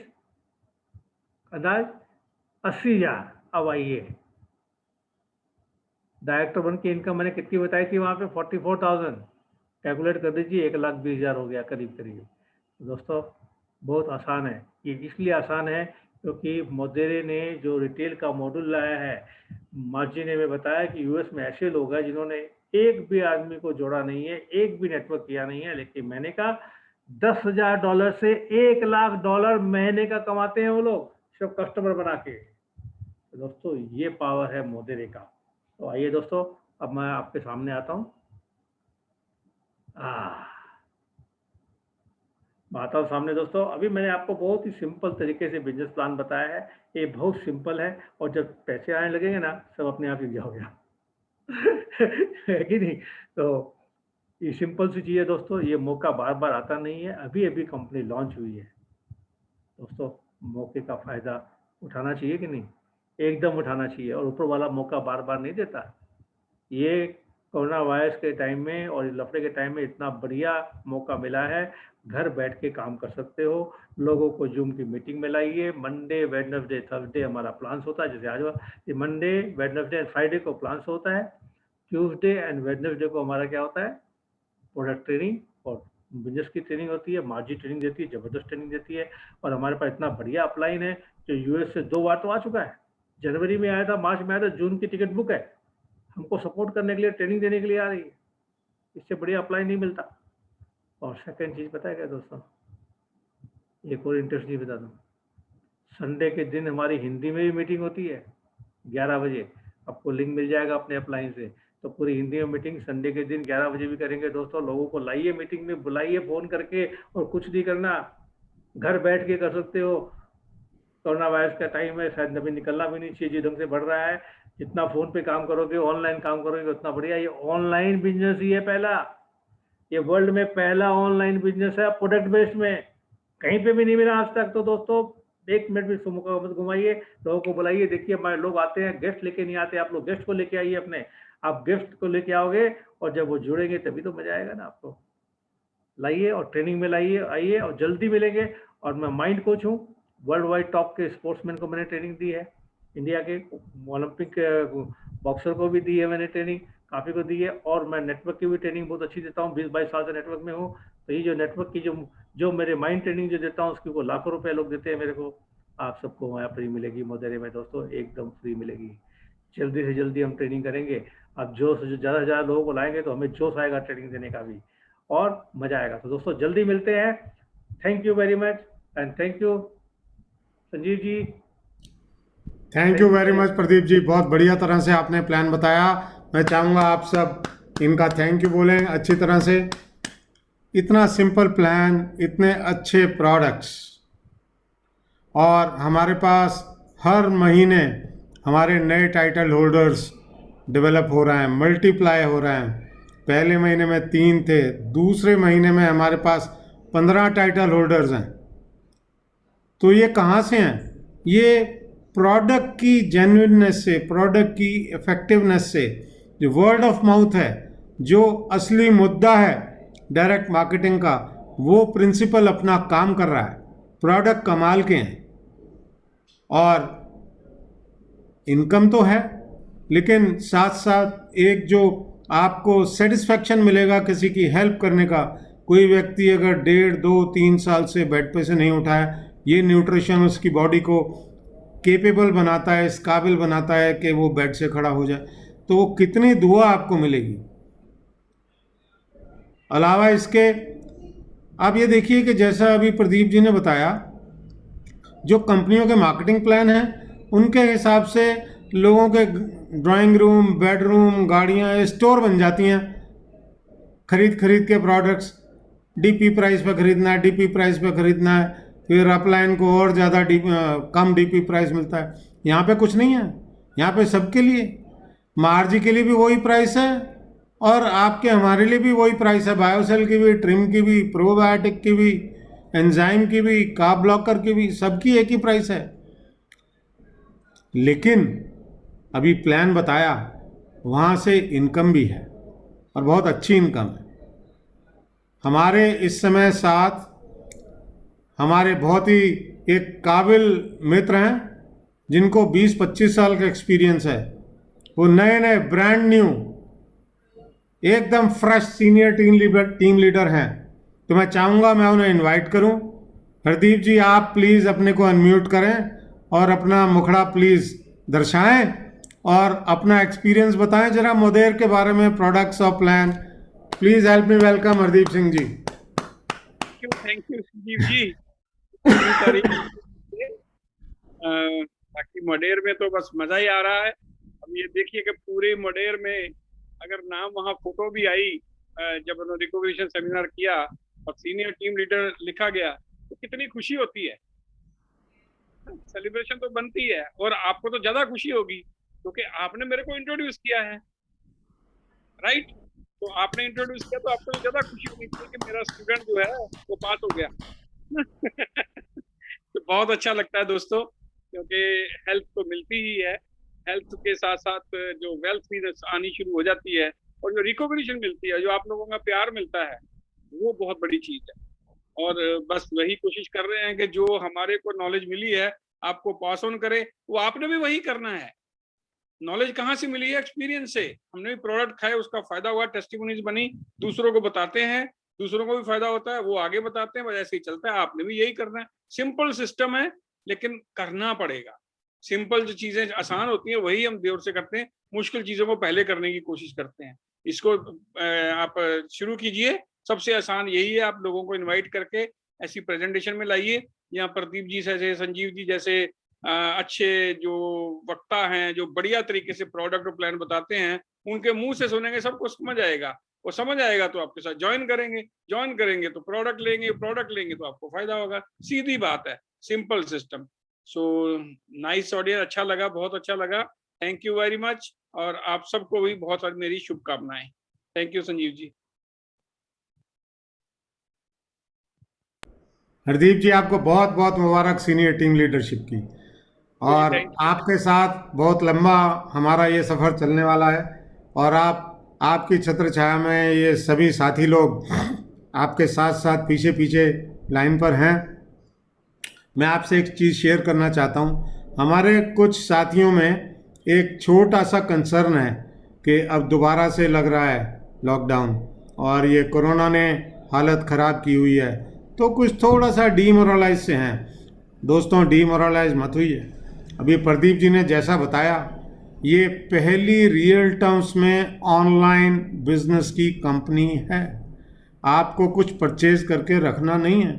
अंदाज 80,000। अब आइए, डायरेक्टर 1 की इनकम मैंने कितनी बताई थी वहाँ पे, 44,000। कैलकुलेट कर दीजिए, 1,20,000 हो गया करीब करीब। तो दोस्तों बहुत आसान है ये, इसलिए आसान है क्योंकि मोदेरे ने जो रिटेल का मॉड्यूल लाया है, मार्जी ने में बताया कि यूएस में ऐसे लोग हैं जिन्होंने एक भी आदमी को जोड़ा नहीं है, एक भी नेटवर्क किया नहीं है, लेकिन मैंने कहा $10,000 से $1,00,000 महीने का कमाते हैं वो लोग, सिर्फ कस्टमर बना के। तो दोस्तों ये पावर है मोदेरे का। तो आइए दोस्तों, अब मैं आपके सामने आता हूँ। आता हूँ सामने दोस्तों। अभी मैंने आपको बहुत ही सिंपल तरीके से बिजनेस प्लान बताया है, ये बहुत सिंपल है, और जब पैसे आने लगेंगे ना, सब अपने आप ही जाओगे है कि नहीं। तो ये सिंपल सी चीज़ है दोस्तों, ये मौका बार बार आता नहीं है, अभी अभी कंपनी लॉन्च हुई है। दोस्तों मौके का फ़ायदा उठाना चाहिए कि नहीं, एकदम उठाना चाहिए, और ऊपर वाला मौका बार बार नहीं देता। ये कोरोना वायरस के टाइम में और लफड़े के टाइम में इतना बढ़िया मौका मिला है, घर बैठ के काम कर सकते हो। लोगों को जूम की मीटिंग में लाइए, मंडे वेडनेसडे थर्सडे हमारा प्लान्स होता है, जैसे आज ये मंडे वेडनेसडे एंड फ्राइडे को प्लान्स होता है। ट्यूसडे एंड वेडनेसडे को हमारा क्या होता है, प्रोडक्ट ट्रेनिंग और बिजनेस की ट्रेनिंग होती है, मार्जी ट्रेनिंग देती है, जबरदस्त ट्रेनिंग देती है। और हमारे पास इतना बढ़िया अपलाइन है जो यूएस से 2 बार तो आ चुका है, जनवरी में आया था, मार्च में आया था, जून की टिकट बुक है, हमको सपोर्ट करने के लिए, ट्रेनिंग देने के लिए आ रही है। इससे बढ़िया अप्लाई नहीं मिलता। और सेकंड चीज़ पता है क्या दोस्तों, एक और इंटरेस्ट चीज़ बता दूँ, संडे के दिन हमारी हिंदी में भी मीटिंग होती है 11 बजे। आपको लिंक मिल जाएगा अपने अपलाइन से। तो पूरी हिंदी में मीटिंग संडे के दिन 11 बजे भी करेंगे दोस्तों। लोगों को लाइए मीटिंग में, बुलाइए फ़ोन करके, और कुछ नहीं करना, घर बैठ के कर सकते हो। कोरोना वायरस का टाइम है, शायद अभी निकलना भी नहीं चाहिए, जिस ढंग से बढ़ रहा है। जितना फ़ोन पे काम करोगे, ऑनलाइन काम करोगे, उतना बढ़िया। ये ऑनलाइन बिजनेस ही है पहला, ये वर्ल्ड में पहला ऑनलाइन बिजनेस है प्रोडक्ट बेस्ड में, कहीं पे भी नहीं मिला आज तक। तो दोस्तों 1 मिनट भी मौका मत घुमाइए, लोगों को बुलाइए। देखिए हमारे लोग आते हैं, गेस्ट लेके नहीं आते, आप लोग गेस्ट को लेके आइए अपने। आप गेस्ट को लेके आओगे और जब वो जुड़ेंगे तभी तो मजा आएगा ना आपको। लाइए और ट्रेनिंग में लाइए, आइए और जल्दी मिलेंगे। और मैं माइंड कोच हूँ, वर्ल्ड वाइड टॉप के स्पोर्ट्समैन को मैंने ट्रेनिंग दी है, इंडिया के ओलंपिक बॉक्सर को भी दी है मैंने ट्रेनिंग, काफ़ी को दी है। और मैं नेटवर्क की भी ट्रेनिंग बहुत अच्छी देता हूँ, 20-22 साल से नेटवर्क में हूँ। तो ये जो नेटवर्क की जो मेरे माइंड ट्रेनिंग जो देता हूँ, उसकी को लाखों रुपए लोग देते हैं मेरे को। आप सबको वहाँ फ्री मिलेगी मोदेरे में दोस्तों, एकदम फ्री मिलेगी। जल्दी से जल्दी हम ट्रेनिंग करेंगे। अब जोश जो ज़्यादा से ज़्यादा लोगों को लाएंगे तो हमें जोश आएगा ट्रेनिंग देने का भी, और मज़ा आएगा। तो दोस्तों जल्दी मिलते हैं। Thank you very much and thank you Sanjeev ji. Thank you very much Pradeep ji, बहुत बढ़िया तरह से आपने प्लान बताया। मैं चाहूँगा आप सब इनका थैंक यू बोलें अच्छी तरह से। इतना सिंपल प्लान, इतने अच्छे प्रोडक्ट्स, और हमारे पास हर महीने हमारे नए टाइटल होल्डर्स डेवलप हो रहे हैं, मल्टीप्लाई हो रहे हैं। पहले महीने में 3 थे, दूसरे महीने में हमारे पास 15 टाइटल होल्डर्स हैं। तो ये कहाँ से हैं? ये प्रोडक्ट की जेन्युइननेस से, प्रोडक्ट की इफेक्टिवनेस से, जो वर्ड ऑफ माउथ है, जो असली मुद्दा है डायरेक्ट मार्केटिंग का, वो प्रिंसिपल अपना काम कर रहा है। प्रोडक्ट कमाल के हैं और इनकम तो है, लेकिन साथ साथ एक जो आपको सेटिस्फैक्शन मिलेगा किसी की हेल्प करने का। कोई व्यक्ति अगर 1.5, 2, 3 साल से बेड पे से नहीं उठा है, ये न्यूट्रिशन उसकी बॉडी को केपेबल बनाता है, इस काबिल बनाता है कि वो बेड से खड़ा हो जाए, तो वो कितनी दुआ आपको मिलेगी। अलावा इसके आप ये देखिए कि जैसा अभी प्रदीप जी ने बताया, जो कंपनियों के मार्केटिंग प्लान हैं उनके हिसाब से लोगों के ड्राइंग रूम, बेडरूम, गाड़ियाँ, स्टोर बन जाती हैं। खरीद के प्रोडक्ट्स डीपी प्राइस पे खरीदना है, डीपी प्राइस पे खरीदना है, फिर अपलाइन को और ज़्यादा कम डीपी प्राइस मिलता है। यहाँ पे कुछ नहीं है, यहाँ पे सबके लिए, मार्जी के लिए भी वही प्राइस है और आपके हमारे लिए भी वही प्राइस है। बायोसेल की भी, ट्रिम की भी, प्रोबायोटिक की भी, एंजाइम की भी, कार्ब ब्लॉकर की भी, सबकी एक ही प्राइस है। लेकिन अभी प्लान बताया, वहाँ से इनकम भी है और बहुत अच्छी इनकम है। हमारे इस समय साथ हमारे बहुत ही एक काबिल मित्र हैं जिनको 20-25 साल का एक्सपीरियंस है। वो नए नए ब्रांड न्यू एकदम फ्रेश सीनियर टीम लीडर हैं। तो मैं चाहूँगा मैं उन्हें इनवाइट करूँ। हरदीप जी, आप प्लीज़ अपने को अनम्यूट करें और अपना मुखड़ा प्लीज़ दर्शाएं और अपना एक्सपीरियंस बताएं जरा मोदेर के बारे में, प्रोडक्ट्स और plan. Please help me welcome Hardeep Singh ji. Thank you Sanjeev ji. बाकी मोडेर में तो बस मजा ही आ रहा है। अब ये देखिए कि पूरे मोडेर में अगर नाम, वहाँ फोटो भी आई जब उन्होंने रिकॉग्निशन सेमिनार किया और सीनियर टीम लीडर लिखा गया, तो कितनी खुशी होती है। सेलिब्रेशन तो बनती है और आपको तो ज्यादा खुशी होगी क्योंकि आपने मेरे को इंट्रोड्यूस किया है, राइट? तो आपने इंट्रोड्यूस किया तो आपको ज्यादा खुशी होगी कि मेरा स्टूडेंट जो है वो पास हो गया। तो बहुत अच्छा लगता है दोस्तों, क्योंकि हेल्प तो मिलती ही है। हेल्थ के साथ साथ जो वेल्थ भी आनी शुरू हो जाती है और जो रिकॉग्निशन मिलती है, जो आप लोगों का प्यार मिलता है, वो बहुत बड़ी चीज है। और बस वही कोशिश कर रहे हैं कि जो हमारे को नॉलेज मिली है आपको पास ऑन करे, वो आपने भी वही करना है। नॉलेज कहाँ से मिली है? एक्सपीरियंस से। हमने भी प्रोडक्ट खाए, उसका फायदा हुआ, टेस्टिमोनीज बनी, दूसरों को बताते हैं, दूसरों को भी फायदा होता है, वो आगे बताते हैं, ऐसे ही चलता है। आपने भी यही करना है। सिंपल सिस्टम है लेकिन करना पड़ेगा। सिंपल जो चीजें आसान होती हैं वही हम देर से करते हैं, मुश्किल चीजों को पहले करने की कोशिश करते हैं। इसको आप शुरू कीजिए। सबसे आसान यही है, आप लोगों को इनवाइट करके ऐसी प्रेजेंटेशन में लाइए। यहाँ प्रदीप जी जैसे, संजीव जी जैसे अच्छे जो वक्ता हैं, जो बढ़िया तरीके से प्रोडक्ट और प्लान बताते हैं, उनके मुंह से सुनेंगे, सबको समझ आएगा। वो समझ आएगा तो आपके साथ ज्वाइन करेंगे तो प्रोडक्ट लेंगे तो आपको फायदा होगा। सीधी बात है, simple system. So nice audience, अच्छा लगा, बहुत अच्छा लगा। थैंक यू वेरी मच, और आप सबको भी बहुत सारी मेरी शुभकामनाएं। थैंक यू संजीव जी। हरदीप जी, आपको बहुत बहुत मुबारक सीनियर टीम लीडरशिप की। और थैंक यू। आपके साथ बहुत लंबा हमारा ये सफ़र चलने वाला है, और आपकी छत्र छाया में ये सभी साथी लोग आपके साथ साथ पीछे पीछे लाइन पर हैं। मैं आपसे एक चीज़ शेयर करना चाहता हूँ। हमारे कुछ साथियों में एक छोटा सा कंसर्न है कि अब दोबारा से लग रहा है लॉकडाउन, और ये कोरोना ने हालत ख़राब की हुई है, तो कुछ थोड़ा सा डीमोरलाइज से हैं। दोस्तों, डीमोरलाइज मत होइए। अभी प्रदीप जी ने जैसा बताया, ये पहली रियल टर्म्स में ऑनलाइन बिजनेस की कंपनी है। आपको कुछ परचेज करके रखना नहीं है।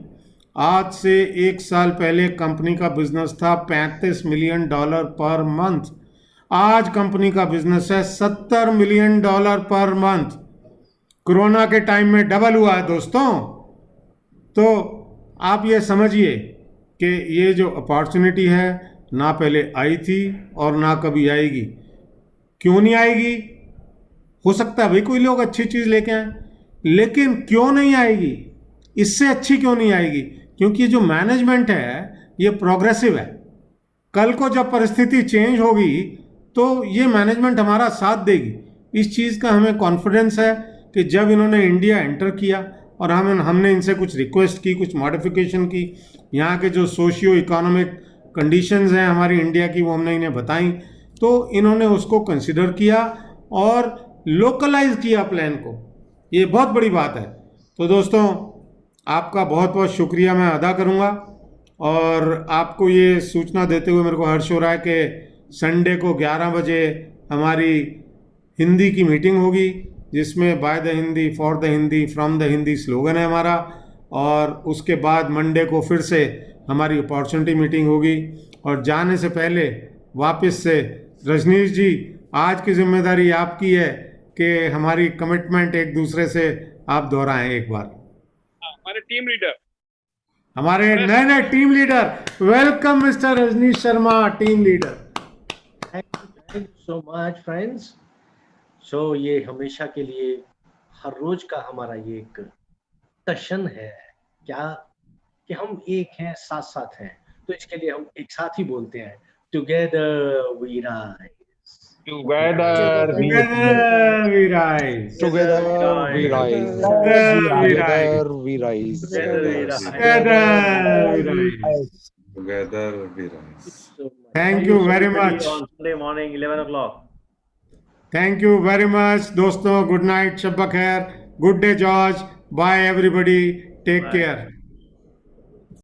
आज से 1 साल पहले कंपनी का बिजनेस था $35 मिलियन पर मंथ। आज कंपनी का बिजनेस है $70 मिलियन पर मंथ। कोरोना के टाइम में डबल हुआ है दोस्तों। तो आप ये समझिए कि ये जो अपॉर्चुनिटी है, ना पहले आई थी और ना कभी आएगी। क्यों नहीं आएगी? हो सकता है भाई कोई लोग अच्छी चीज़ लेके आए, लेकिन क्यों नहीं आएगी? इससे अच्छी क्यों नहीं आएगी? क्योंकि जो मैनेजमेंट है ये प्रोग्रेसिव है। कल को जब परिस्थिति चेंज होगी तो ये मैनेजमेंट हमारा साथ देगी। इस चीज़ का हमें कॉन्फिडेंस है कि जब इन्होंने इंडिया एंटर किया और हमने इनसे कुछ रिक्वेस्ट की, कुछ मॉडिफिकेशन की, यहाँ के जो सोशियो इकोनॉमिक कंडीशंस हैं हमारी इंडिया की, वो हमने इन्हें बताई, तो इन्होंने उसको कंसिडर किया और लोकलाइज किया प्लान को। ये बहुत बड़ी बात है। तो दोस्तों, आपका बहुत बहुत शुक्रिया मैं अदा करूँगा, और आपको ये सूचना देते हुए मेरे को हर्ष हो रहा है कि संडे को 11 बजे हमारी हिंदी की मीटिंग होगी, जिसमें by the Hindi, for the Hindi, from the Hindi slogan है हमारा। और उसके बाद मंडे को फिर से हमारी अपॉर्चुनिटी मीटिंग होगी। और जाने से पहले वापस से रजनीश जी, आज की जिम्मेदारी आपकी है कि हमारी कमिटमेंट एक दूसरे से आप दोहराएं एक बार। हमारे टीम लीडर, हमारे नए नए team leader, welcome mister Rajneesh Sharma, team leader. Thank you so much friends. So ये हमेशा के लिए, हर रोज का हमारा ये एक दर्शन है क्या कि हम एक हैं, साथ साथ हैं। तो इसके लिए हम एक साथ ही बोलते हैं, together we rise, Together we Together we rise. together we rise. Together we rise. Together we rise. Together we rise. Together we rise. Thank you very much. On Sunday morning 11 o'clock. Thank you very much दोस्तों. Good night, शब बखैर. Good day, George. Bye everybody. Take care.